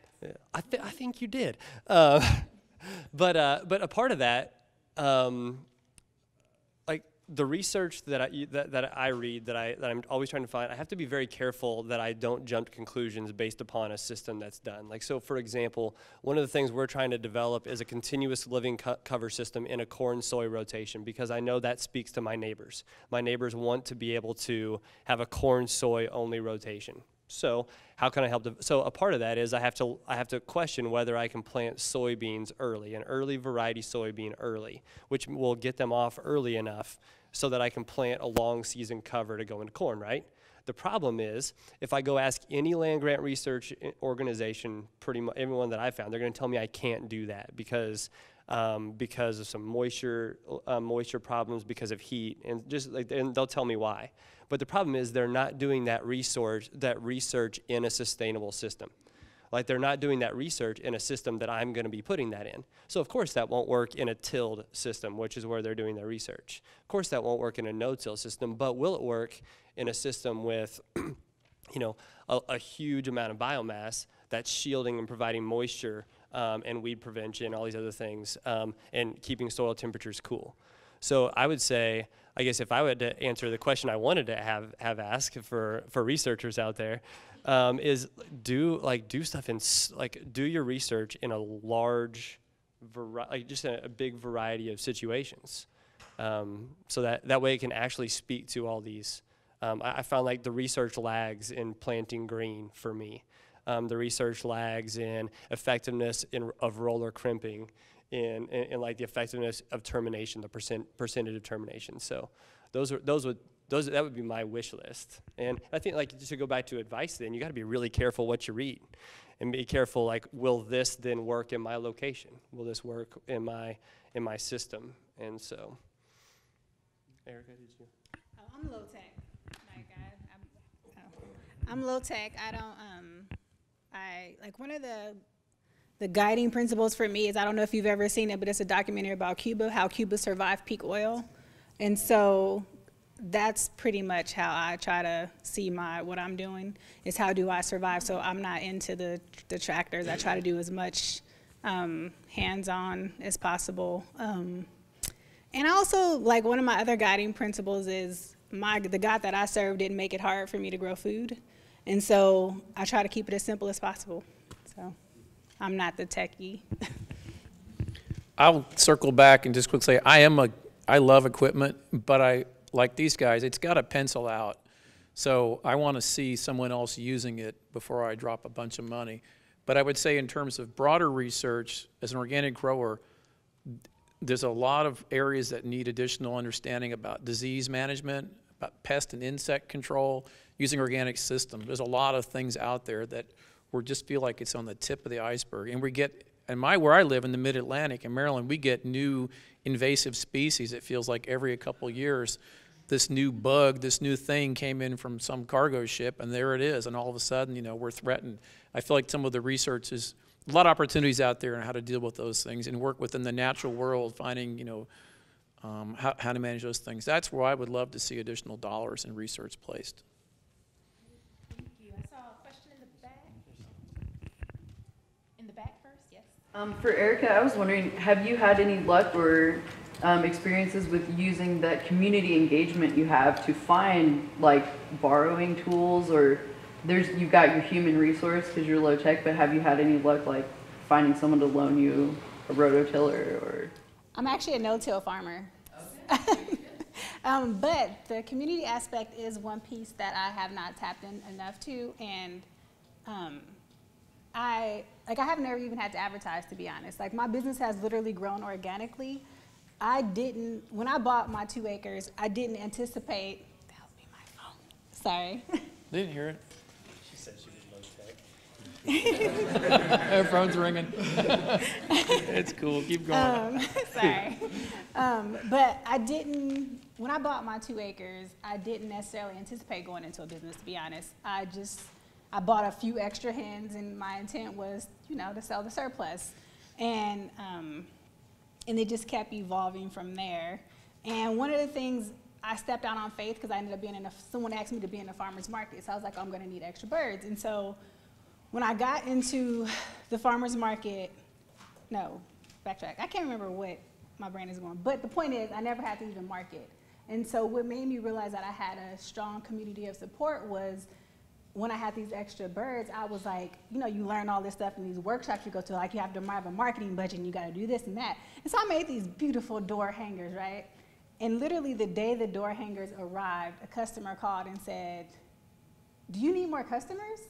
S5: I think you did. But a part of that, like the research that I read, that I'm always trying to find, I have to be very careful that I don't jump to conclusions based upon a system that's done. Like, so for example, one of the things we're trying to develop is a continuous living cover system in a corn-soy rotation, because I know that speaks to my neighbors. My neighbors want to be able to have a corn-soy only rotation. So how can I help? So a part of that is I have to question whether I can plant soybeans early, an early variety soybean early, which will get them off early enough so that I can plant a long season cover to go into corn, right? The problem is, if I go ask any land grant research organization, pretty much everyone that I found, they're going to tell me I can't do that because of some moisture problems, because of heat, and they'll tell me why. But the problem is they're not doing that research in a sustainable system. Like, they're not doing that research in a system that I'm going to be putting that in. So of course that won't work in a tilled system, which is where they're doing their research. Of course that won't work in a no-till system, but will it work in a system with a huge amount of biomass that's shielding and providing moisture and weed prevention, all these other things, and keeping soil temperatures cool? So I would say, I guess if I were to answer the question I wanted to have asked for researchers out there, is do stuff in, do your research in a large, just a big variety of situations, so that way it can actually speak to all these. I found like the research lags in planting green for me. The research lags in effectiveness of roller crimping, in like the effectiveness of termination, the percentage of termination. So that would be my wish list. And I think, like, just to go back to advice, then you got to be really careful what you read, and be careful, like, will this then work in my location? Will this work in my system? And so, Erica, did you?
S2: Oh, I'm low tech. I'm low tech. I don't. Like, one of the guiding principles for me is, I don't know if you've ever seen it, but it's a documentary about Cuba, how Cuba survived peak oil. And so that's pretty much how I try to see what I'm doing, is how do I survive. So I'm not into the tractors. I try to do as much hands-on as possible. And I also, like, one of my other guiding principles is the God that I serve didn't make it hard for me to grow food. And so I try to keep it as simple as possible. So I'm not the techie.
S7: I'll circle back and just quickly say, I love equipment, but like these guys, it's got to pencil out. So I want to see someone else using it before I drop a bunch of money. But I would say, in terms of broader research, as an organic grower, there's a lot of areas that need additional understanding about disease management, about pest and insect control, using organic systems. There's a lot of things out there that we just feel like it's on the tip of the iceberg. And we get, where I live in the mid-Atlantic in Maryland, we get new invasive species. It feels like every couple of years, this new bug, this new thing came in from some cargo ship, and there it is. And all of a sudden, we're threatened. I feel like some of the research is a lot of opportunities out there on how to deal with those things and work within the natural world, finding, how to manage those things. That's where I would love to see additional dollars in research placed.
S2: Thank you. I saw a question in the back. In the back first, yes.
S6: For Erica, I was wondering, have you had any luck or experiences with using that community engagement you have to find, like, borrowing tools, or you've got your human resource because you're low tech, but have you had any luck, like, finding someone to loan you a rototiller? Or
S2: I'm actually a no-till farmer. Okay. But the community aspect is one piece that I have not tapped in enough to, and I have never even had to advertise, to be honest. Like, my business has literally grown organically. When I bought my 2 acres, I didn't anticipate, that would be my phone, sorry.
S7: Didn't hear it.
S5: She said she was low tech.
S7: Her phone's ringing. It's cool, keep going.
S2: Sorry. But when I bought my 2 acres, I didn't necessarily anticipate going into a business, to be honest. I bought a few extra hens, and my intent was, to sell the surplus. And it just kept evolving from there. And one of the things, I stepped out on faith because I ended up being someone asked me to be in a farmer's market. So I was like, oh, I'm going to need extra birds. And so when I got into the farmer's market, no, backtrack. I can't remember what my brain is going. But the point is, I never had to even market. And so what made me realize that I had a strong community of support was when I had these extra birds, I was like, you know, you learn all this stuff in these workshops you go to, like you have to have a marketing budget and you got to do this and that. And so I made these beautiful door hangers, right? And literally the day the door hangers arrived, a customer called and said, do you need more customers?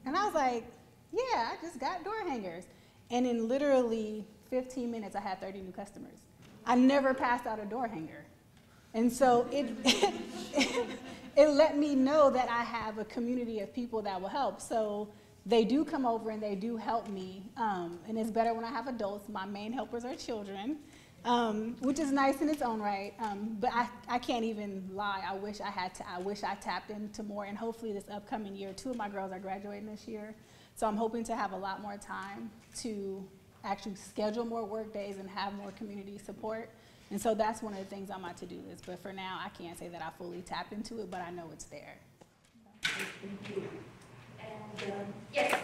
S2: And I was like, yeah, I just got door hangers. And in literally 15 minutes, I had 30 new customers. I never passed out a door hanger. And so it let me know that I have a community of people that will help. So they do come over and they do help me. And it's better when I have adults. My main helpers are children. Which is nice in its own right, but I can't even lie. I wish I tapped into more, and hopefully this upcoming year, 2 of my girls are graduating this year, so I'm hoping to have a lot more time to actually schedule more work days and have more community support, and so that's one of the things on my to-do list. But for now, I can't say that I fully tapped into it, but I know it's there.
S11: Thank you. And yes.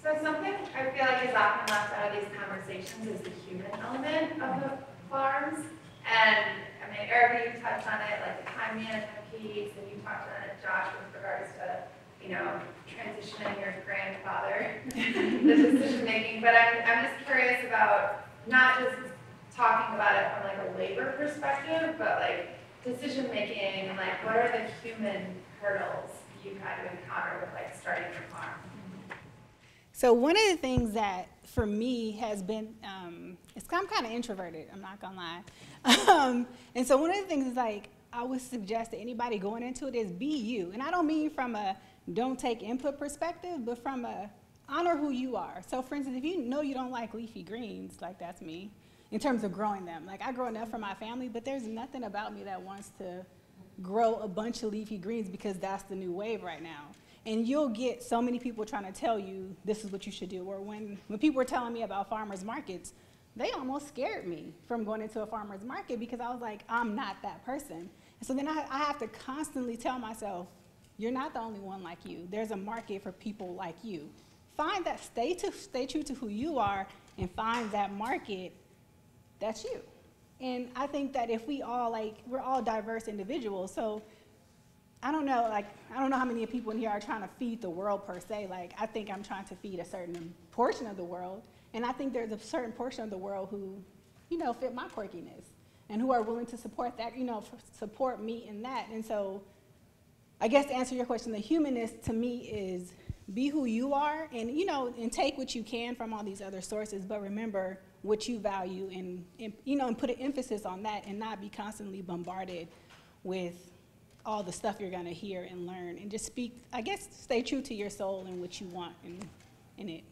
S11: So something I feel like is often left out of these conversations is the human element of the farms. And I mean, Erica, you touched on it, like the time management piece, and you talked on it, Josh, with regards to, you know, transitioning your grandfather, the decision making. But I'm just curious about not just talking about it from like a labor perspective, but like decision making and like what are the human hurdles you've had to encounter with like starting your farm?
S2: So one of the things that for me has been, I'm kind of introverted, I'm not gonna lie. And so one of the things is like, I would suggest to anybody going into it is be you. And I don't mean from a don't take input perspective, but from a honor who you are. So for instance, if you know you don't like leafy greens, like that's me, in terms of growing them. Like I grow enough for my family, but there's nothing about me that wants to grow a bunch of leafy greens because that's the new wave right now. And you'll get so many people trying to tell you this is what you should do. Or when people were telling me about farmers markets, they almost scared me from going into a farmer's market because I was like, I'm not that person. And so then I have to constantly tell myself, you're not the only one like you. There's a market for people like you. Find that, stay true to who you are and find that market that's you. And I think that if we all, we're all diverse individuals, so I don't know how many people in here are trying to feed the world per se. Like, I think I'm trying to feed a certain portion of the world, and I think there's a certain portion of the world who, you know, fit my quirkiness and who are willing to support that, you know, support me in that. And so I guess to answer your question, the humanness to me is be who you are and, you know, and take what you can from all these other sources, but remember what you value and you know, and put an emphasis on that and not be constantly bombarded with all the stuff you're going to hear and learn, and just stay true to your soul and what you want in it.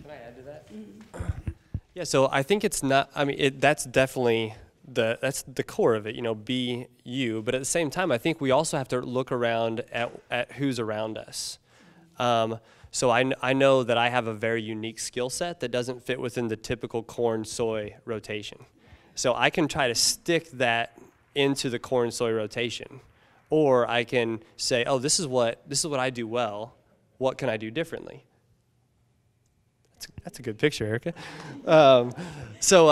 S5: Can I add to that?
S2: Mm-hmm.
S5: Yeah, so I think it's not, I mean, that's definitely that's the core of it, you know, be you. But at the same time, I think we also have to look around at who's around us. So I know that I have a very unique skill set that doesn't fit within the typical corn-soy rotation. So I can try to stick that into the corn-soy rotation. Or I can say, oh, this is what I do well. What can I do differently? That's a good picture, Erica. So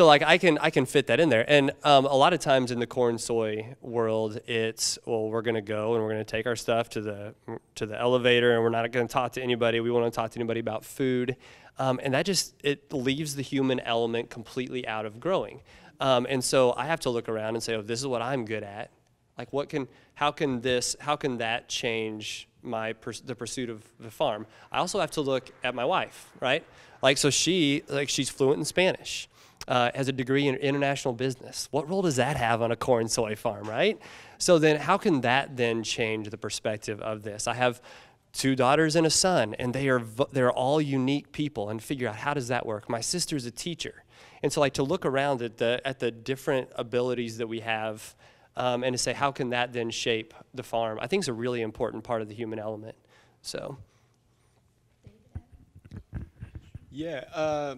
S5: like I can fit that in there. And a lot of times in the corn soy world, it's, well, we're going to go and we're going to take our stuff to the elevator, and we're not going to talk to anybody. We won't talk to anybody about food, and that it leaves the human element completely out of growing. And so I have to look around and say, oh, this is what I'm good at. Like, how can that change the pursuit of the farm? I also have to look at my wife, right? Like, so she's fluent in Spanish, has a degree in international business. What role does that have on a corn soy farm, right? So then how can that then change the perspective of this? I have 2 daughters and a son, and they're all unique people, and figure out how does that work? My sister's a teacher. And so like to look around at the different abilities that we have, and to say, how can that then shape the farm? I think it's a really important part of the human element. So,
S4: yeah,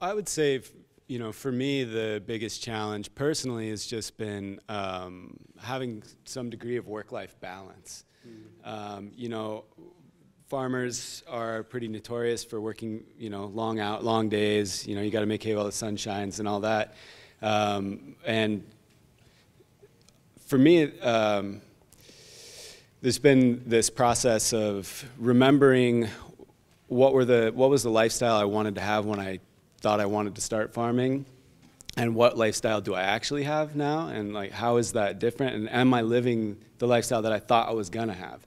S4: I would say you know, for me, the biggest challenge personally has just been having some degree of work-life balance. You know, farmers are pretty notorious for working, you know, long days. You know, you got to make hay while the sun shines and all that. And for me, there's been this process of remembering what was the lifestyle I wanted to have when I thought I wanted to start farming, and what lifestyle do I actually have now, and like how is that different, and am I living the lifestyle that I thought I was gonna have?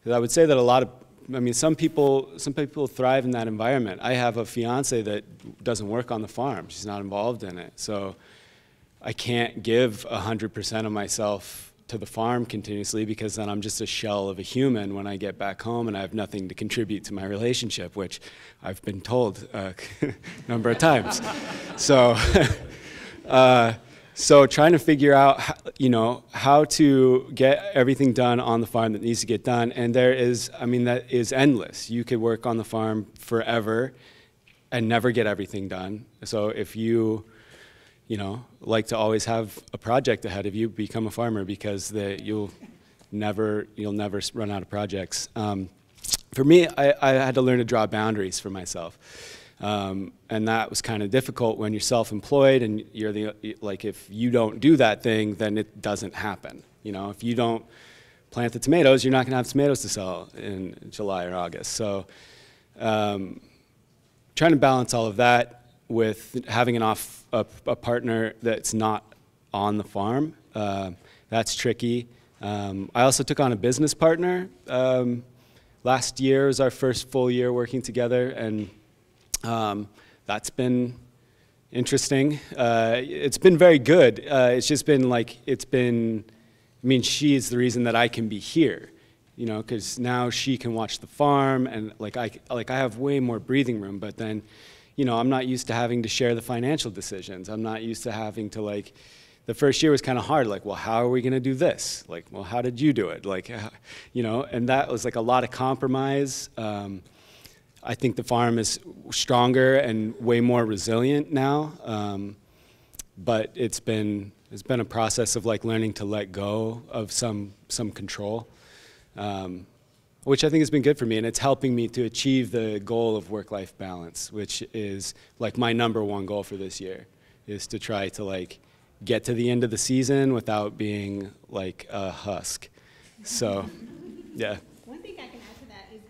S4: Because I would say that some people thrive in that environment. I have a fiance that doesn't work on the farm; she's not involved in it, so I can't give 100% of myself to the farm continuously, because then I'm just a shell of a human when I get back home and I have nothing to contribute to my relationship, which I've been told a number of times. So, so trying to figure out, you know, how to get everything done on the farm that needs to get done, and there is, I mean, that is endless. You could work on the farm forever and never get everything done. So if you know, like to always have a project ahead of you, become a farmer, because you'll never run out of projects. For me, I had to learn to draw boundaries for myself. And that was kind of difficult when you're self-employed and you're like, if you don't do that thing, then it doesn't happen. You know, if you don't plant the tomatoes, you're not gonna have tomatoes to sell in July or August. So trying to balance all of that with having a partner that's not on the farm, that's tricky. I also took on a business partner. Last year was our first full year working together, and that's been interesting. It's been very good. It's just been like, I mean, she's the reason that I can be here, you know, because now she can watch the farm, and I have way more breathing room, but then, you know, I'm not used to having to share the financial decisions. I'm not used to having to, the first year was kind of hard. Like, well, how are we going to do this? Like, well, how did you do it? Like, you know, and that was like a lot of compromise. I think the farm is stronger and way more resilient now. But it's been a process of learning to let go of some control. Which I think has been good for me, and it's helping me to achieve the goal of work-life balance, which is my number one goal for this year, is to try to get to the end of the season without being like a husk. So, yeah.
S2: One thing I can add to that is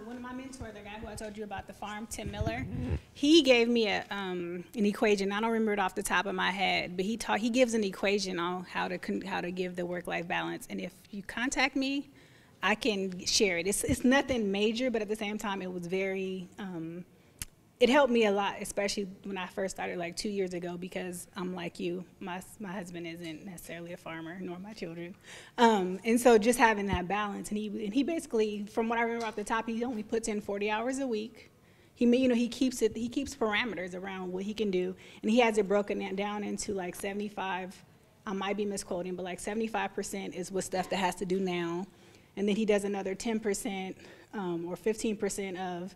S2: one of my mentors, the guy who I told you about the farm, Tim Miller, he gave me an equation. I don't remember it off the top of my head, but he gives an equation on how to give the work-life balance. And if you contact me, I can share it. It's nothing major, but at the same time, it was very, it helped me a lot, especially when I first started 2 years ago, because I'm like you, my husband isn't necessarily a farmer, nor my children. And so just having that balance, and he basically, from what I remember off the top, he only puts in 40 hours a week. He keeps parameters around what he can do, and he has it broken down into 75, I might be misquoting, but 75% is what stuff that has to do now. And then he does another 10% or 15% of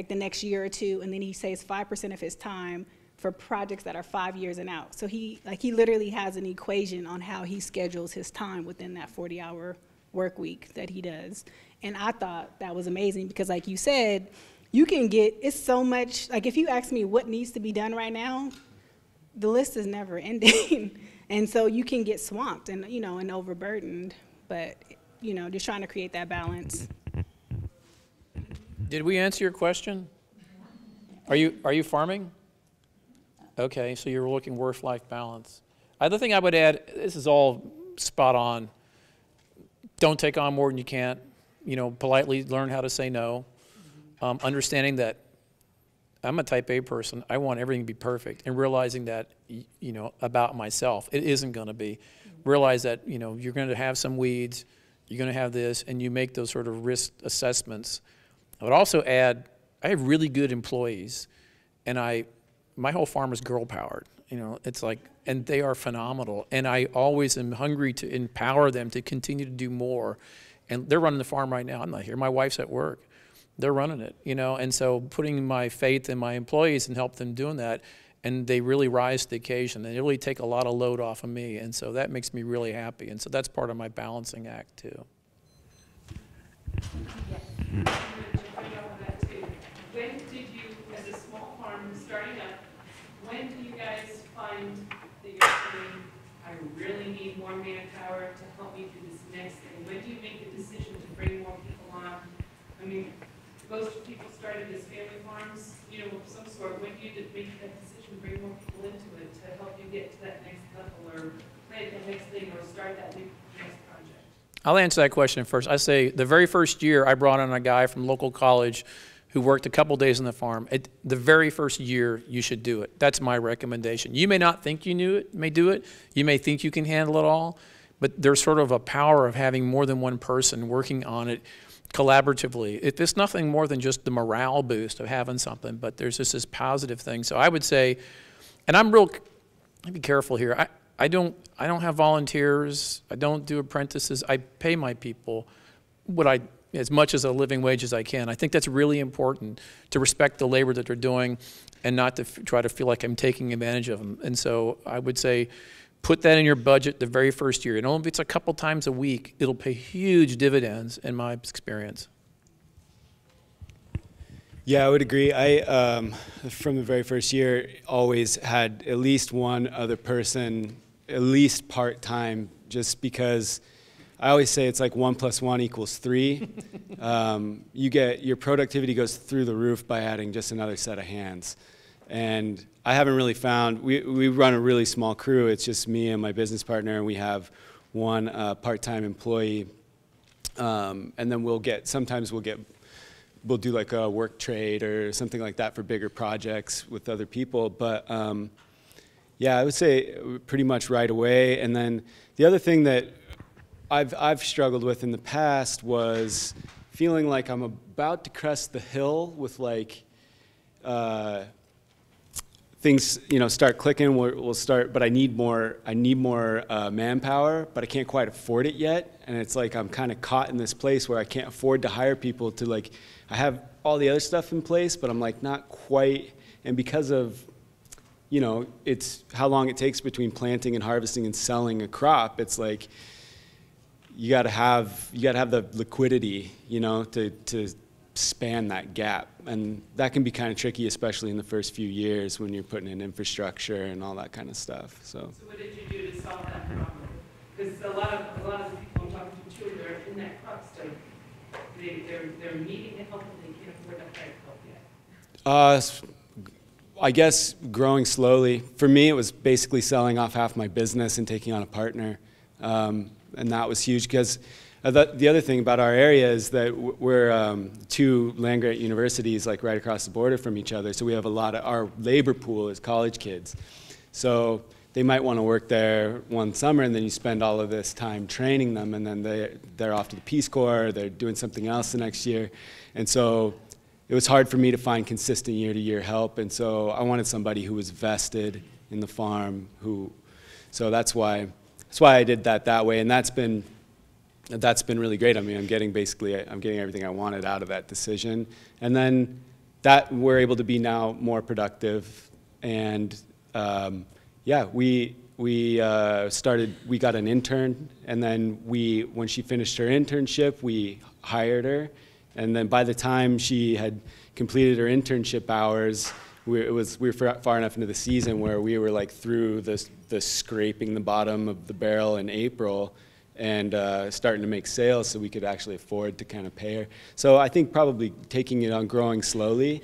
S2: the next year or two, and then he saves 5% of his time for projects that are 5 years and out. So he literally has an equation on how he schedules his time within that 40-hour work week that he does. And I thought that was amazing, because like you said, it's so much, if you ask me what needs to be done right now, the list is never ending. And so you can get swamped and, and overburdened, but just trying to create that balance.
S7: Did we answer your question? Are you farming? Okay, so you're looking work-life balance. Other thing I would add, this is all spot on. Don't take on more than you can't. Politely learn how to say no. Understanding that I'm a type A person. I want everything to be perfect, and realizing that, about myself, it isn't going to be. Realize that, you're going to have some weeds. You're going to have this, and you make those sort of risk assessments. I would also add, I have really good employees, and my whole farm is girl-powered. And they are phenomenal, and I always am hungry to empower them to continue to do more. And they're running the farm right now. I'm not here. My wife's at work. They're running it, and so putting my faith in my employees and help them doing that. and they really rise to the occasion. They really take a lot of load off of me, and so that makes me really happy. And so that's part of my balancing act too.
S12: When did you, as a small farm starting up, when do you guys find that you're saying, I really need more manpower to help me do this next thing? When do you make the decision to bring more people on? I mean, most people started as family farms, you know, of some sort. When do you make that decision to bring more people into it to help you get to that next level, or plant that next thing, or start that next project?
S7: I'll answer that question first. I say the very first year I brought on a guy from local college who worked a couple days on the farm. The very first year you should do it. That's my recommendation. You may not think you may do it. You may think you can handle it all, but there's sort of a power of having more than one person working on it collaboratively. It's nothing more than just the morale boost of having something, but there's just this positive thing. So I would say, and I'm real, let me be careful here. I don't have volunteers. I don't do apprentices. I pay my people as much as a living wage as I can. I think that's really important, to respect the labor that they're doing and not to try to feel like I'm taking advantage of them. And so I would say, put that in your budget the very first year. And only if it's a couple times a week, it'll pay huge dividends in my experience.
S4: Yeah, I would agree. I, from the very first year, always had at least one other person, at least part-time, just because I always say it's like 1 + 1 = 3. Your productivity goes through the roof by adding just another set of hands. And I haven't really found, we run a really small crew. It's just me and my business partner, and we have one part-time employee. And then we'll do like a work trade or something like that for bigger projects with other people. But yeah, I would say pretty much right away. And then the other thing that I've struggled with in the past was feeling like I'm about to crest the hill with like things, start clicking. We'll start, but I need more manpower, but I can't quite afford it yet. And it's like I'm kind of caught in this place where I can't afford to hire people to like. I have all the other stuff in place, but I'm like not quite. And because of, it's how long it takes between planting and harvesting and selling a crop. It's like you got to have the liquidity, to span that gap. And that can be kind of tricky, especially in the first few years when you're putting in infrastructure and all that kind of stuff. So
S12: what did you do to solve that problem? Because a lot of the people I'm talking to too, they're in that crop stage. They're needing the help and they can't afford that kind of help yet.
S4: I guess growing slowly. For me, it was basically selling off half my business and taking on a partner. And that was huge because the other thing about our area is that we're 2 land-grant universities like right across the border from each other. So we have our labor pool is college kids. So they might want to work there one summer, and then you spend all of this time training them, and then they're off to the Peace Corps, they're doing something else the next year. And so it was hard for me to find consistent year-to-year help, and so I wanted somebody who was vested in the farm. So that's why I did that way, and that's been really great. I mean, I'm getting everything I wanted out of that decision, and then that we're able to be now more productive. And yeah, we got an intern, and then when she finished her internship, we hired her, and then by the time she had completed her internship hours, we were far enough into the season where we were like through the scraping the bottom of the barrel in April, and starting to make sales so we could actually afford to kind of pay her. So I think probably taking it on growing slowly,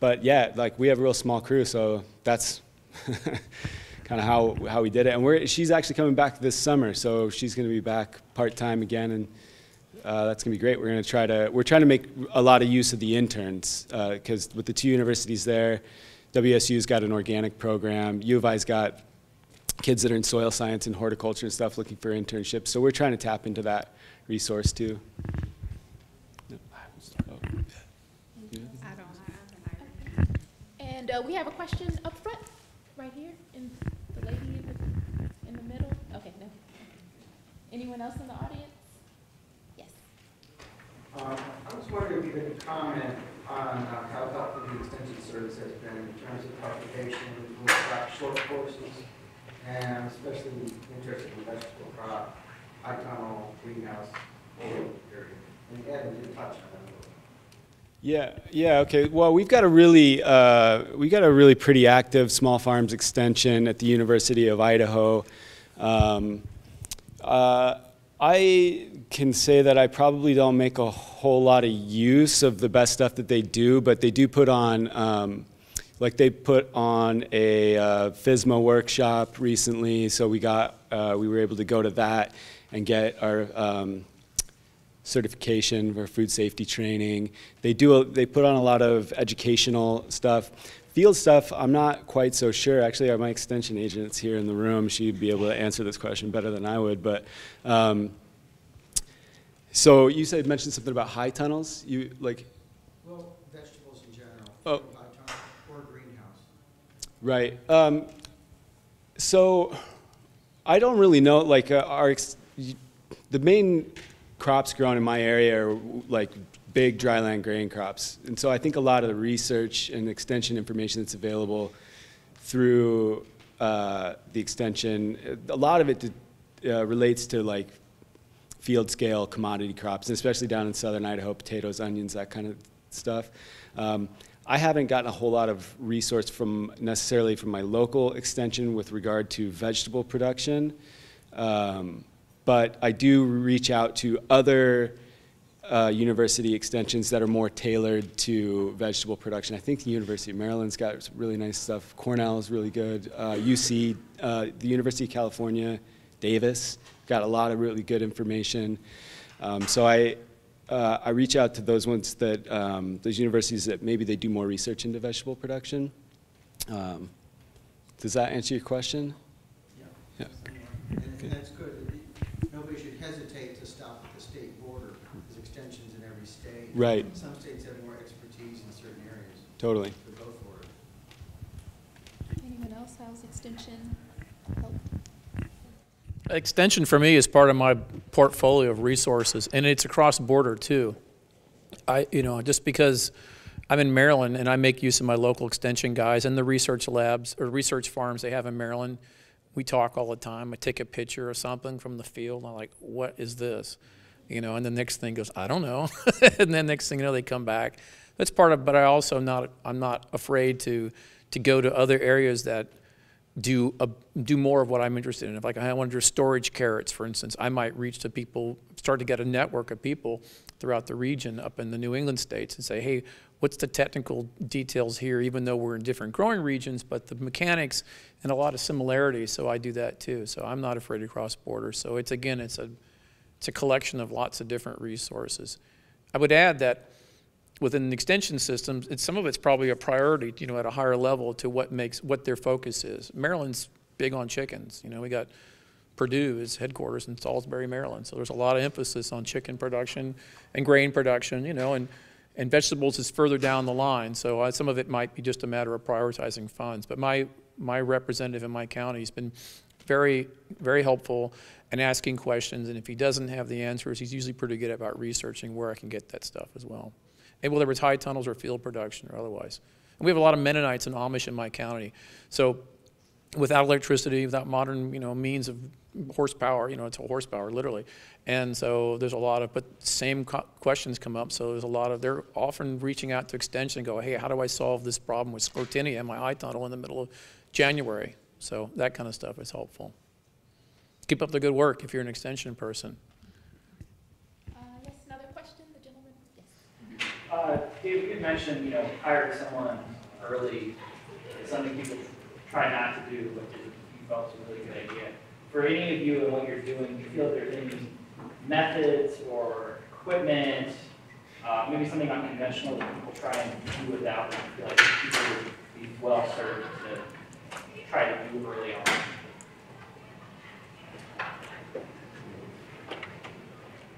S4: but yeah, like we have a real small crew, so that's kind of how we did it. And she's actually coming back this summer, so she's going to be back part-time again, and that's going to be great. We're trying to make a lot of use of the interns, because with the 2 universities there, WSU's got an organic program, U of I's got kids that are in soil science and horticulture and stuff looking for internships. So we're trying to tap into that resource too.
S1: And we have a question up front, right here, in the lady in the middle. Okay, no. Anyone else in the audience? Yes.
S13: I was wondering if you could comment on how helpful the extension service has been in terms of publication, with crop short courses, and especially interested in vegetable crop, high tunnel, greenhouse, area. And Adam did touch on that.
S4: Yeah, okay. Well, we've got a really pretty active small farms extension at the University of Idaho. I can say that I probably don't make a whole lot of use of the best stuff that they do, but they do put on, like they put on a FSMA workshop recently, so we were able to go to that and get our certification for food safety training. They put on a lot of educational stuff. Field stuff, I'm not quite so sure. Actually, my extension agent's here in the room. She'd be able to answer this question better than I would. But so you mentioned something about high tunnels.
S13: Well, vegetables in general.
S4: Oh.
S13: High tunnel or greenhouse.
S4: Right. So I don't really know. Like the main crops grown in my area are like big dryland grain crops. And so I think a lot of the research and extension information that's available through the extension, a lot of it relates to like field scale commodity crops, and especially down in southern Idaho, potatoes, onions, that kind of stuff. I haven't gotten a whole lot of resource necessarily from my local extension with regard to vegetable production, but I do reach out to other university extensions that are more tailored to vegetable production. I think the University of Maryland's got really nice stuff. Cornell is really good. UC, the University of California, Davis, got a lot of really good information. So I reach out to those ones that, those universities that maybe they do more research into vegetable production. Does that answer your question?
S13: Yeah. And that's good. Nobody should hesitate to stop at the state border. There's extensions in every state.
S4: Right.
S13: Some states have more expertise in certain areas.
S4: Totally.
S13: To go for it.
S14: Anyone else? How's extension help?
S7: Extension for me is part of my portfolio of resources, and it's across border too. Just because I'm in Maryland and I make use of my local extension guys and the research labs or research farms they have in Maryland, we talk all the time. I take a picture or something from the field, and I'm like, what is this? And the next thing goes, I don't know. And then next thing you know, they come back. That's part of, but I'm not afraid to go to other areas that do more of what I'm interested in. If I want to do storage carrots, for instance, I might reach to people, start to get a network of people throughout the region up in the New England states and say, hey, what's the technical details here, even though we're in different growing regions, but the mechanics and a lot of similarities, so I do that too. So I'm not afraid to cross borders. So it's a collection of lots of different resources. I would add that within the extension systems, some of it's probably a priority, at a higher level to what their focus is. Maryland's big on chickens. We got Purdue is headquarters in Salisbury, Maryland. So there's a lot of emphasis on chicken production and grain production, and vegetables is further down the line. So some of it might be just a matter of prioritizing funds. But my representative in my county has been very, very helpful in asking questions. And if he doesn't have the answers, he's usually pretty good about researching where I can get that stuff as well. And whether it's high tunnels or field production or otherwise. And we have a lot of Mennonites and Amish in my county. So without electricity, without modern, means of horsepower, it's a horsepower, literally. And so there's a lot of, but same questions come up. So there's a lot of, they're often reaching out to extension and go, hey, how do I solve this problem with sclerotinia in my high tunnel in the middle of January? So that kind of stuff is helpful. Keep up the good work if you're an extension person.
S14: Yes, another question, the gentleman. Yes.
S9: David, you mentioned, hiring someone early is something people try not to do, but you felt was a really good idea. For any of you and what you're doing, do you feel there's any methods or equipment, maybe something unconventional that people try and do without, and feel like people would be well served to try to do early on?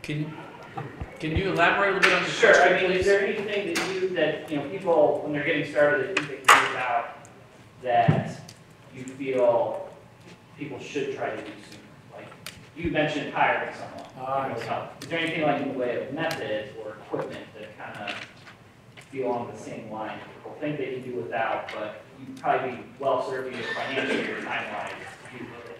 S3: Can you elaborate a little bit on the
S9: Sure.
S3: question,
S9: Is there anything that people, when they're getting started, they think they can do without that you feel people should try to do sooner? Like you mentioned hiring someone. Is there anything like in the way of methods or equipment that kind of feel on the same line. People think they can do without, but you'd probably be well served either financially or time-wise to do with it.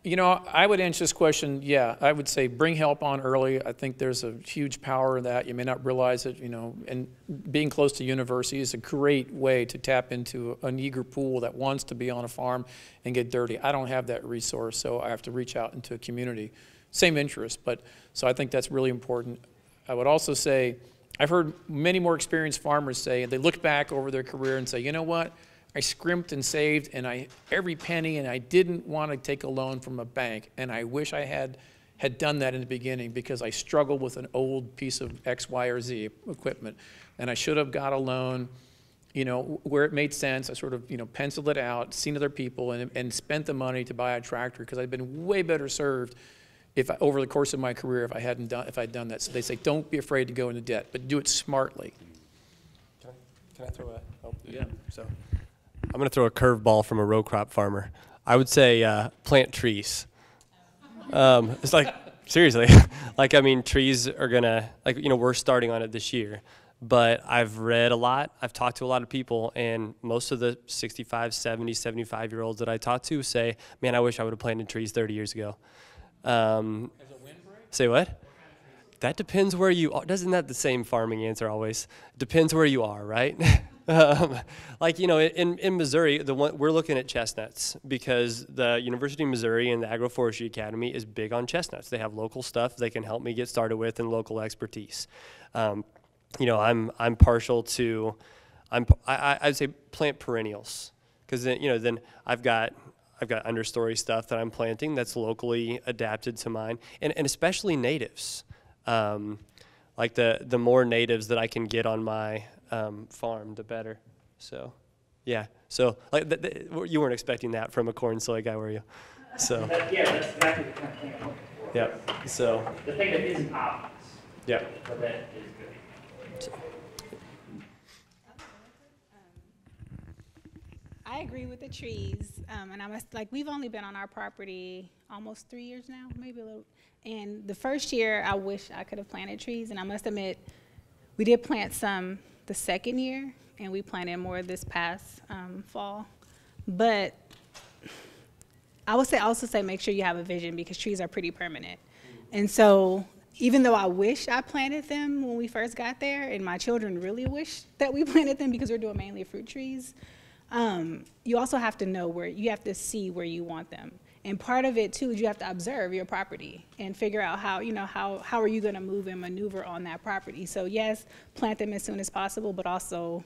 S7: You know, I would answer this question, yeah, I would say bring help on early. I think there's a huge power in that. You may not realize it, you know, and being close to university is a great way to tap into an eager pool that wants to be on a farm and get dirty. I don't have that resource, so I have to reach out into a community. Same interest, but so I think that's really important. I would also say, I've heard many more experienced farmers say, they look back over their career and say, you know what? I scrimped and saved and every penny, and I didn't want to take a loan from a bank, and I wish I had done that in the beginning because I struggled with an old piece of X, Y, or Z equipment, and I should have got a loan, you know, where it made sense. I sort of, you know, penciled it out, seen other people, and spent the money to buy a tractor because I'd been way better served over the course of my career if I'd done that. So they say, don't be afraid to go into debt, but do it smartly.
S5: Can I throw a? Oh, yeah. So. I'm going to throw a curveball from a row crop farmer. I would say plant trees. It's like, seriously, like, I mean, trees are going to, like, you know, we're starting on it this year. But I've read a lot. I've talked to a lot of people. And most of the 65, 70, 75-year-olds that I talk to say, man, I wish I would have planted trees 30 years ago. Say what? That depends where you are. Isn't that the same farming answer always? Depends where you are, right? Like, you know, in Missouri, we're looking at chestnuts because the University of Missouri and the Agroforestry Academy is big on chestnuts. They have local stuff they can help me get started with and local expertise. You know, I'm partial to, I'd say plant perennials because then, you know, then I've got understory stuff that I'm planting that's locally adapted to mine, and especially natives. Like the more natives that I can get on my farm, the better. So, yeah. So, like, you weren't expecting that from a corn soy guy, were you? So.
S9: Yeah, that's exactly the kind of thing I'm looking for.
S5: Yeah. So.
S9: The thing that isn't obvious.
S5: Yeah.
S9: But that is good.
S2: I agree with the trees, and I must, like, we've only been on our property almost 3 years now, maybe a little. And the first year, I wish I could have planted trees, and I must admit, we did plant some the second year, and we planted more this past fall. But I would also say make sure you have a vision because trees are pretty permanent. And so even though I wish I planted them when we first got there, and my children really wish that we planted them because we're doing mainly fruit trees, you also have to know you have to see where you want them. And part of it too is you have to observe your property and figure out how are you going to move and maneuver on that property. So yes, plant them as soon as possible, but also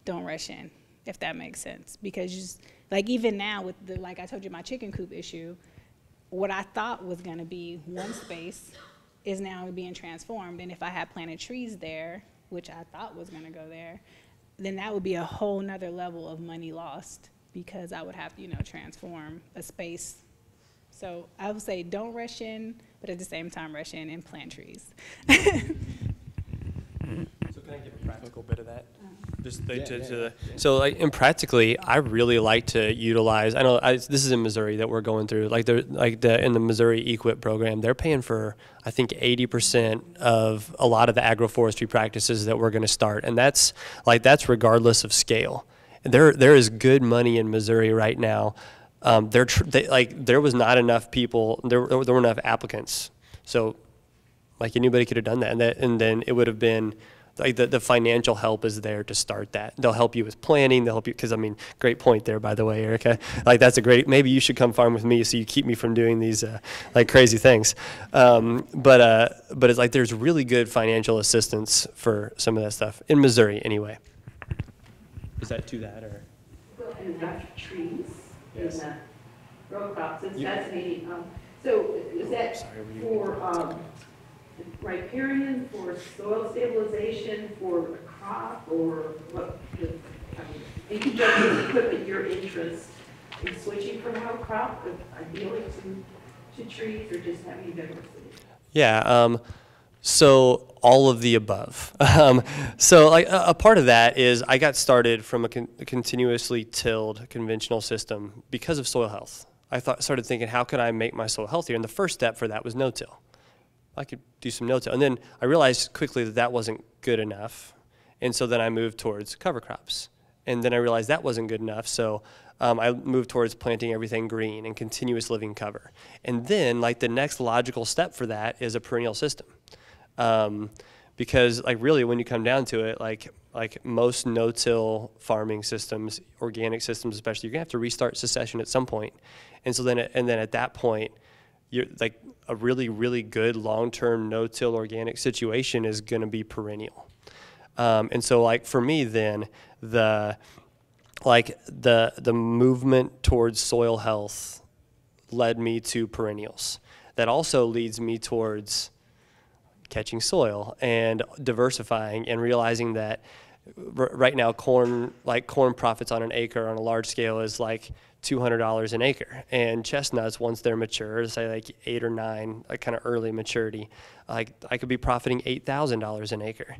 S2: don't rush in, if that makes sense. Because like even now with like I told you, my chicken coop issue, what I thought was going to be one space is now being transformed. And if I had planted trees there, which I thought was going to go there, then that would be a whole nother level of money lost because I would have to, transform a space. So I would say don't rush in, but at the same time rush in and plant trees.
S5: So can I give a practical bit of that? So like, and practically, I really like to utilize. I know this is in Missouri that we're going through. In the Missouri EQIP program, they're paying for I think 80% of a lot of the agroforestry practices that we're going to start, and that's regardless of scale. There is good money in Missouri right now. There was not enough people. There weren't enough applicants. So, like anybody could have done that, and then it would have been. Like the financial help is there to start that. They'll help you with planning. They'll help you because great point there, by the way, Erica. Like that's a great. Maybe you should come farm with me so you keep me from doing these crazy things. But it's like there's really good financial assistance for some of that stuff in Missouri anyway. Is that to that or?
S15: Well, and after trees
S5: yes.
S15: in row crops, it's fascinating. So is that for? Riparian, for soil stabilization, for a crop, or what? In conjunction with equipment, your interest in switching from row crop, ideally to trees, or just having diversity?
S5: Yeah. So all of the above. So like a part of that is I got started from a continuously tilled conventional system because of soil health. I started thinking, how could I make my soil healthier? And the first step for that was no-till. I could do some no-till. And then I realized quickly that wasn't good enough. And so then I moved towards cover crops. And then I realized that wasn't good enough, so I moved towards planting everything green and continuous living cover. And then, like, the next logical step for that is a perennial system. Because, like, really, when you come down to it, like most no-till farming systems, organic systems especially, you're gonna have to restart succession at some point. And so then, at that point, you're like a really, really good long-term no-till organic situation is gonna be perennial. And so, like, for me, then the movement towards soil health led me to perennials. That also leads me towards catching soil and diversifying and realizing that right now corn profits on an acre on a large scale is like $200 an acre, and chestnuts, once they're mature, say like 8 or 9, like kind of early maturity, like I could be profiting $8,000 an acre.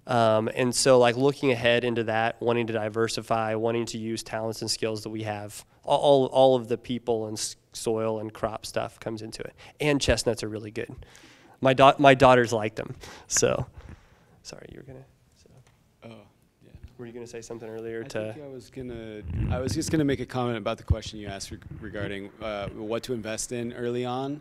S5: And so, like, looking ahead into that, wanting to diversify, wanting to use talents and skills that we have, all of the people and soil and crop stuff comes into it. And chestnuts are really good. My daughters like them. So, sorry, you were gonna. So.
S4: Oh, yeah.
S5: Were you gonna say something earlier?
S4: I was just gonna make a comment about the question you asked regarding what to invest in early on.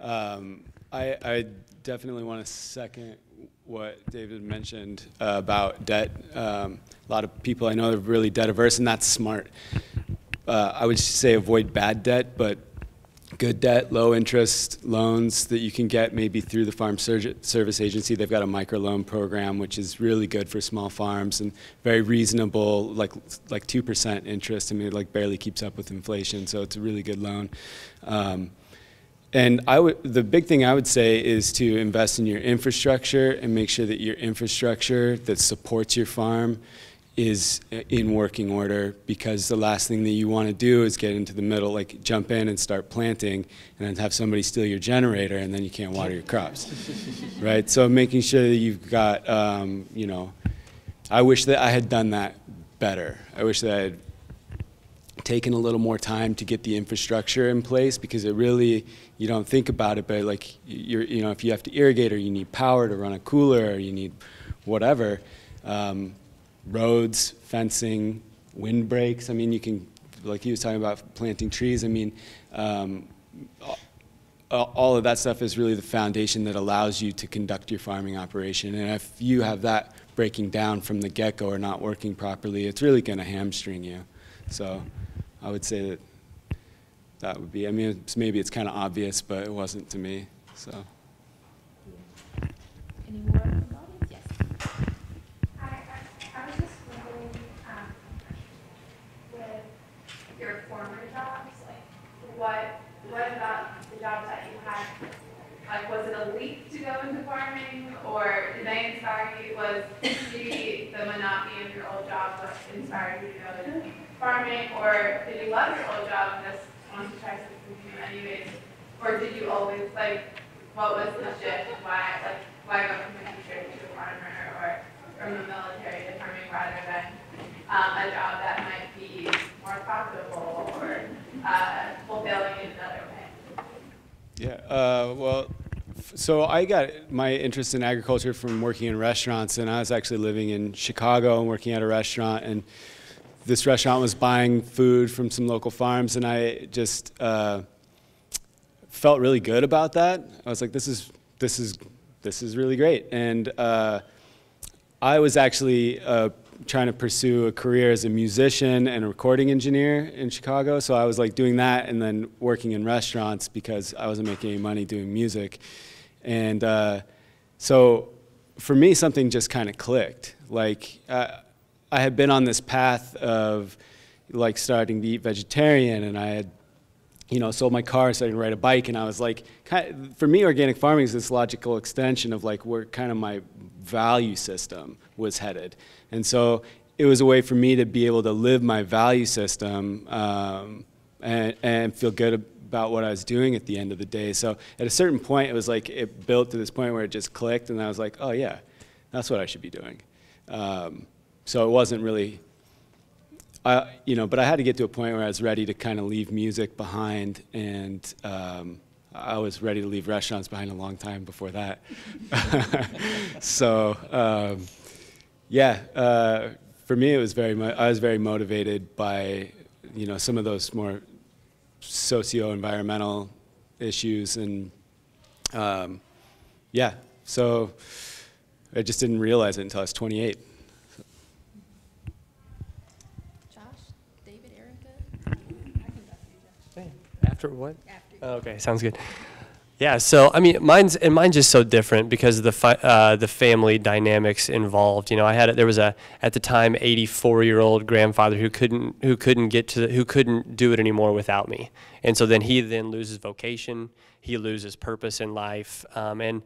S4: I definitely want to second what David mentioned about debt. A lot of people I know are really debt averse, and that's smart. I would say avoid bad debt, but good debt, low interest loans that you can get maybe through the Farm Service Agency. They've got a microloan program, which is really good for small farms and very reasonable, like 2% interest. I mean, it like barely keeps up with inflation, so it's a really good loan. And the big thing I would say is to invest in your infrastructure and make sure that your infrastructure that supports your farm is in working order, because the last thing that you want to do is get into the middle, like jump in and start planting and then have somebody steal your generator and then you can't water your crops, right? So making sure that you've got, you know, I wish that I had done that better. I wish that I had taken a little more time to get the infrastructure in place, because it really, you don't think about it, but like you know, if you have to irrigate or you need power to run a cooler or you need whatever, roads, fencing, windbreaks. I mean, you can, like he was talking about planting trees. I mean, all of that stuff is really the foundation that allows you to conduct your farming operation. And if you have that breaking down from the get-go or not working properly, it's really going to hamstring you. So I would say that would be, I mean, maybe it's kind of obvious, but it wasn't to me, so.
S14: Any more from the audience? Yes.
S11: I was just wondering, with your former jobs, like, what about the jobs that you had, like, was it a leap to go into farming, or did they inspire you? Was maybe the monotony of your old job what inspired you to go into farming, or did you love your old job and just want to try something new anyways? Or did you always, like, what was the shift? Why go from a teacher to a farmer, or from the military to farming, rather than a job that might be more profitable or fulfilling in another way?
S4: Yeah, well, so I got my interest in agriculture from working in restaurants, and I was actually living in Chicago and working at a restaurant, and this restaurant was buying food from some local farms, and I just felt really good about that. I was like, this is really great. And I was actually trying to pursue a career as a musician and a recording engineer in Chicago. So I was like doing that and then working in restaurants because I wasn't making any money doing music. And so for me, something just kind of clicked. Like I had been on this path of like starting to eat vegetarian, and I had, you know, sold my car, started to ride a bike, and I was like, for me, organic farming is this logical extension of like where kind of my value system was headed. And so it was a way for me to be able to live my value system and feel good about what I was doing at the end of the day. So at a certain point, it was like it built to this point where it just clicked, and I was like, oh yeah, that's what I should be doing. So it wasn't really, you know, but I had to get to a point where I was ready to kind of leave music behind, and I was ready to leave restaurants behind a long time before that. So, Yeah, for me, it was I was very motivated by, some of those more socio-environmental issues, and yeah, so I just didn't realize it until I was 28.
S14: Josh, David, Erica?
S5: After what? After. Oh, okay, sounds good. Yeah, so I mean, mine's just so different because of the family dynamics involved. There was at the time 84-year-old grandfather who couldn't do it anymore without me, and so then he loses vocation, he loses purpose in life, and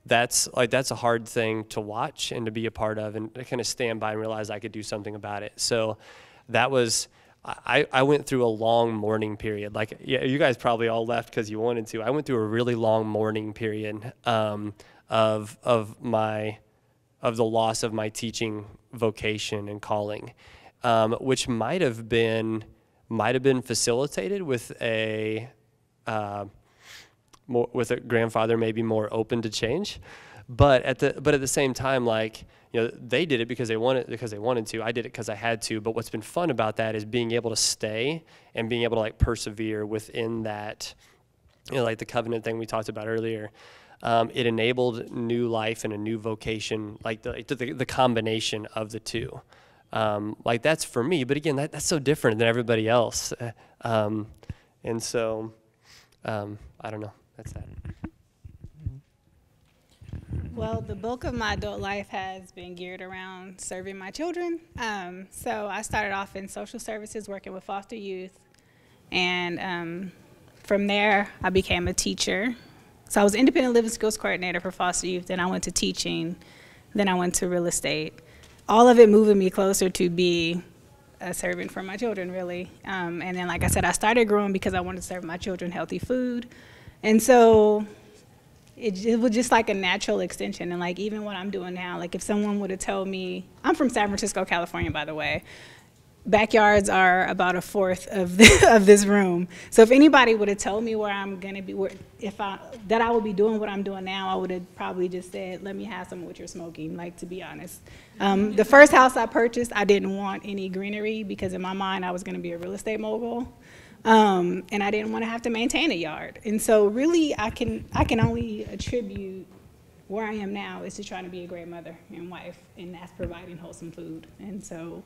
S5: that's a hard thing to watch and to be a part of, and to kind of stand by and realize I could do something about it. So that was. I went through a long mourning period. Like, yeah, you guys probably all left because you wanted to. I went through a really long mourning period of the loss of my teaching vocation and calling, which might have been facilitated with a grandfather maybe more open to change, but at the same time, like. They did it because they wanted to. I did it because I had to. But what's been fun about that is being able to stay and being able to persevere within that, like the covenant thing we talked about earlier. It enabled new life and a new vocation, like the combination of the two. That's for me. But again, that's so different than everybody else. And so, I don't know. That's that.
S2: Well, the bulk of my adult life has been geared around serving my children. So I started off in social services, working with foster youth. And from there, I became a teacher. So I was independent living skills coordinator for foster youth. Then I went to teaching. Then I went to real estate. All of it moving me closer to be a servant for my children, really. And then, like I said, I started growing because I wanted to serve my children healthy food. And so it was just like a natural extension. And like even what I'm doing now, like if someone would have told me, I'm from San Francisco, California, by the way. Backyards are about a fourth of this room. So if anybody would have told me where I'm gonna be, that I would be doing what I'm doing now, I would have probably just said, let me have some of what you're smoking, like, to be honest. The first house I purchased, I didn't want any greenery because in my mind I was gonna be a real estate mogul. And I didn't want to have to maintain a yard. And so really I can only attribute where I am now is to trying to be a great mother and wife, and that's providing wholesome food. And so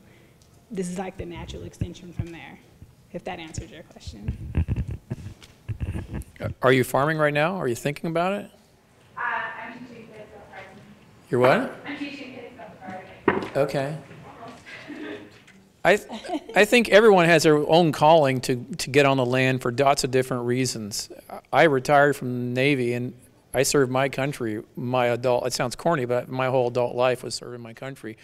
S2: this is like the natural extension from there, if that answers your question.
S7: Are you farming right now? Are you thinking about it?
S11: I'm teaching kids on Friday.
S7: You're what?
S11: I'm teaching kids on Friday.
S7: Okay. I think everyone has their own calling to get on the land for lots of different reasons. I retired from the Navy and I served my country, it sounds corny, but my whole adult life was serving my country.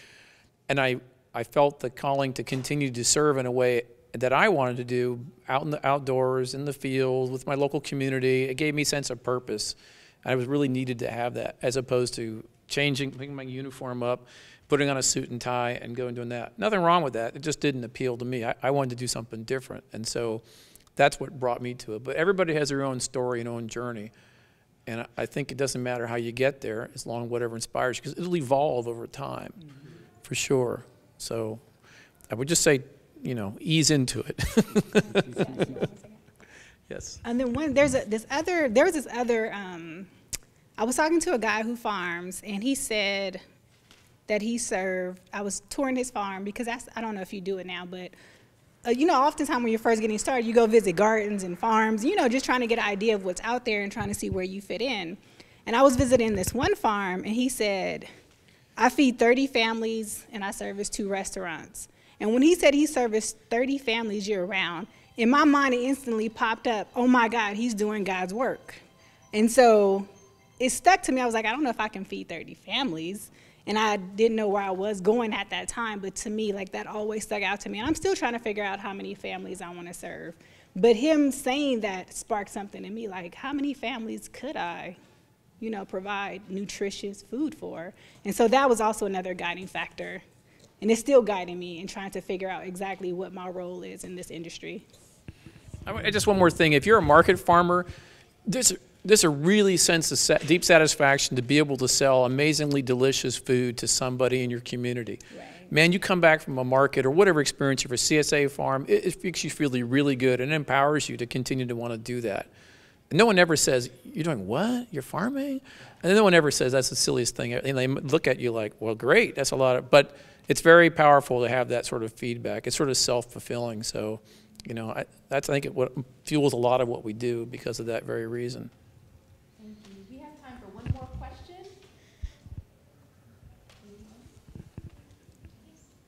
S7: And I felt the calling to continue to serve in a way that I wanted to do out in the outdoors, in the field, with my local community. It gave me a sense of purpose. I was really needed to have that, as opposed to picking my uniform up, putting on a suit and tie and going doing that. Nothing wrong with that. It just didn't appeal to me. I wanted to do something different. And so that's what brought me to it. But everybody has their own story and own journey. And I think it doesn't matter how you get there, as long as whatever inspires you, because it'll evolve over time, for sure. So I would just say, ease into it. Yes.
S2: And then there was this other, I was talking to a guy who farms, and he said that I was touring his farm, because I don't know if you do it now, but oftentimes when you're first getting started, you go visit gardens and farms, just trying to get an idea of what's out there and trying to see where you fit in. And I was visiting this one farm, and he said, I feed 30 families and I service 2 restaurants. And when he said he serviced 30 families year round, in my mind it instantly popped up, oh my God, he's doing God's work. And so it stuck to me. I was like, I don't know if I can feed 30 families. And I didn't know where I was going at that time, but to me, like, that always stuck out to me. And I'm still trying to figure out how many families I want to serve. But him saying that sparked something in me, like, how many families could I, provide nutritious food for? And so that was also another guiding factor. And it's still guiding me in trying to figure out exactly what my role is in this industry.
S7: Just one more thing. If you're a market farmer, there's a really sense of deep satisfaction to be able to sell amazingly delicious food to somebody in your community.
S2: Right.
S7: Man, you come back from a market or whatever experience you're for CSA farm, it makes you feel really good and empowers you to continue to want to do that. And no one ever says, you're doing what? You're farming? And no one ever says that's the silliest thing. And they look at you like, well, great, that's a lot of, but it's very powerful to have that sort of feedback. It's sort of self-fulfilling. So, you know, I think what fuels a lot of what we do because of that very reason.
S14: Thank you. We have time for one more question.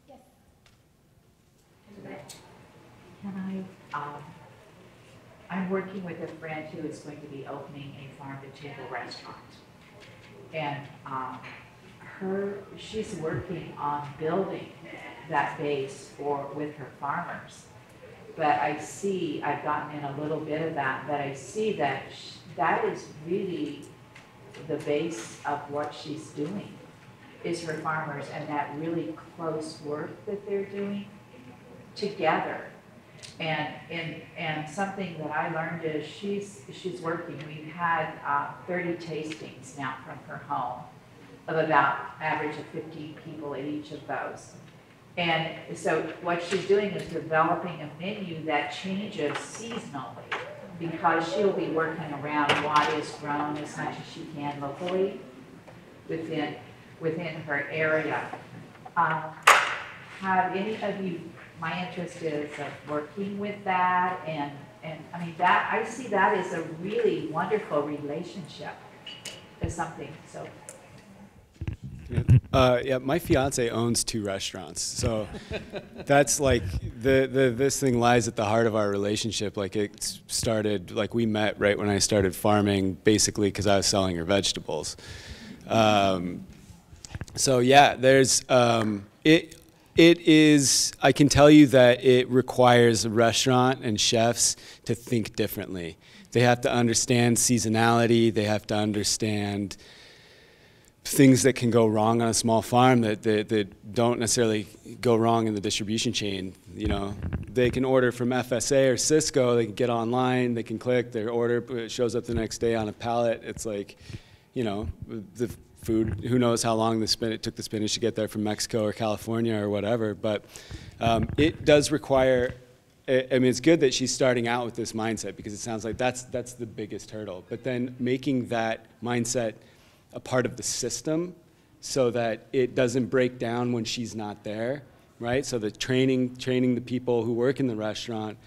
S14: Yes.
S10: Can I'm working with a friend who is going to be opening a farm-to-table restaurant. And she's working on building that base with her farmers. But I've gotten in a little bit of that, but I see that that is really the base of what she's doing, is her farmers and that really close work that they're doing together. And something that I learned is she's working. We've had 30 tastings now from her home of about average of 50 people at each of those. And so what she's doing is developing a menu that changes seasonally because she'll be working around what is grown as much as she can locally within her area. Have any of you, my interest is working with that, and I mean that I see that as a really wonderful relationship as something. So
S4: yeah, my fiance owns 2 restaurants, so that's like this thing lies at the heart of our relationship. Like it started, like we met right when I started farming, basically because I was selling her vegetables. So yeah, there's it is, I can tell you that it requires a restaurant and chefs to think differently. They have to understand seasonality, they have to understand things that can go wrong on a small farm that don't necessarily go wrong in the distribution chain. You know, they can order from FSA or Cisco, they can get online, they can click, their order it shows up the next day on a pallet. It's like, you know, the food, who knows how long it took the spinach to get there from Mexico or California or whatever, but it does require, I mean, it's good that she's starting out with this mindset because it sounds like that's the biggest hurdle, but then making that mindset a part of the system so that it doesn't break down when she's not there, right? So the training the people who work in the restaurant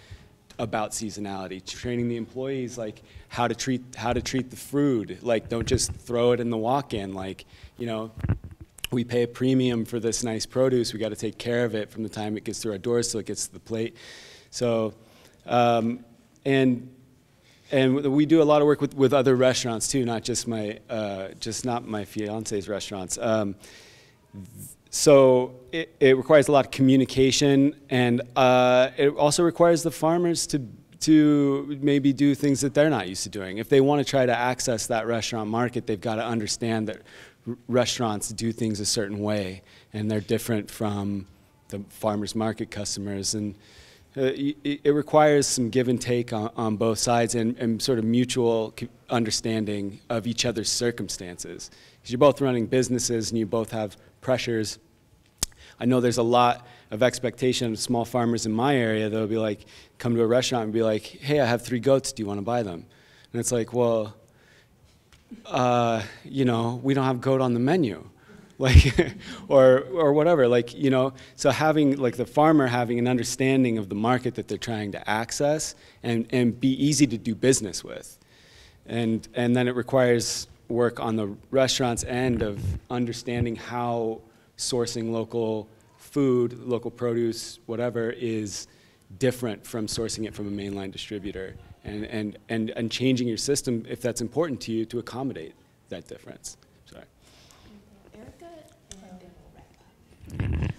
S4: about seasonality, training the employees like how to treat the food, like don't just throw it in the walk-in, like, you know, we pay a premium for this nice produce, we got to take care of it from the time it gets through our doors so it gets to the plate. So and we do a lot of work with other restaurants too, not just not my fiance's restaurants. So it requires a lot of communication, and it also requires the farmers to maybe do things that they're not used to doing. If they want to try to access that restaurant market, they've got to understand that restaurants do things a certain way, and they're different from the farmers market customers. And it requires some give and take on both sides and sort of mutual understanding of each other's circumstances. Because you're both running businesses and you both have pressures. I know there's a lot of expectation of small farmers in my area that will be like, come to a restaurant and be like, hey, I have 3 goats, do you want to buy them? And it's like, well, you know, we don't have goat on the menu. Like, or whatever, like, you know, so having, like the farmer having an understanding of the market that they're trying to access and be easy to do business with. And then it requires work on the restaurant's end of understanding how sourcing local food, local produce, whatever, is different from sourcing it from a mainline distributor, and changing your system, if that's important to you, to accommodate that difference. Sorry.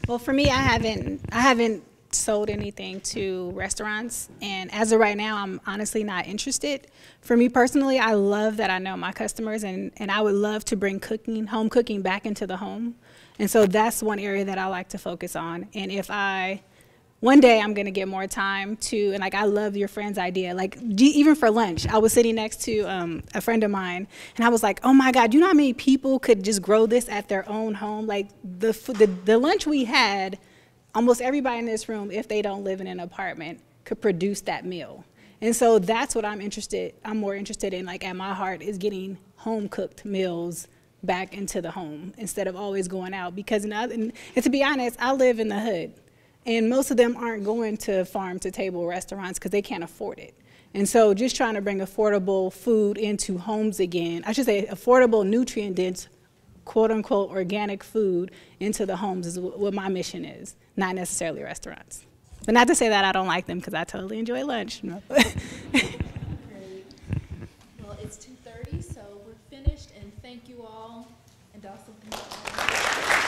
S2: Well, for me, I haven't sold anything to restaurants, and as of right now, I'm honestly not interested. For me personally, I love that I know my customers, and I would love to bring home cooking back into the home. And so that's one area that I like to focus on. And if I one day I'm gonna get more time to, and like I love your friend's idea. Like even for lunch, I was sitting next to a friend of mine, and I was like, oh my God, you know how many people could just grow this at their own home? Like the lunch we had, almost everybody in this room, if they don't live in an apartment, could produce that meal. And so that's what I'm more interested in, like at my heart, is getting home cooked meals back into the home instead of always going out. Because and to be honest, I live in the hood. And most of them aren't going to farm-to-table restaurants because they can't afford it. And so just trying to bring affordable food into homes again, I should say affordable, nutrient-dense, quote-unquote, organic food into the homes is what my mission is, not necessarily restaurants. But not to say that I don't like them, because I totally enjoy lunch. No.
S14: Great. Well, it's 2:30, so we're finished, and thank you all, and also thank you all.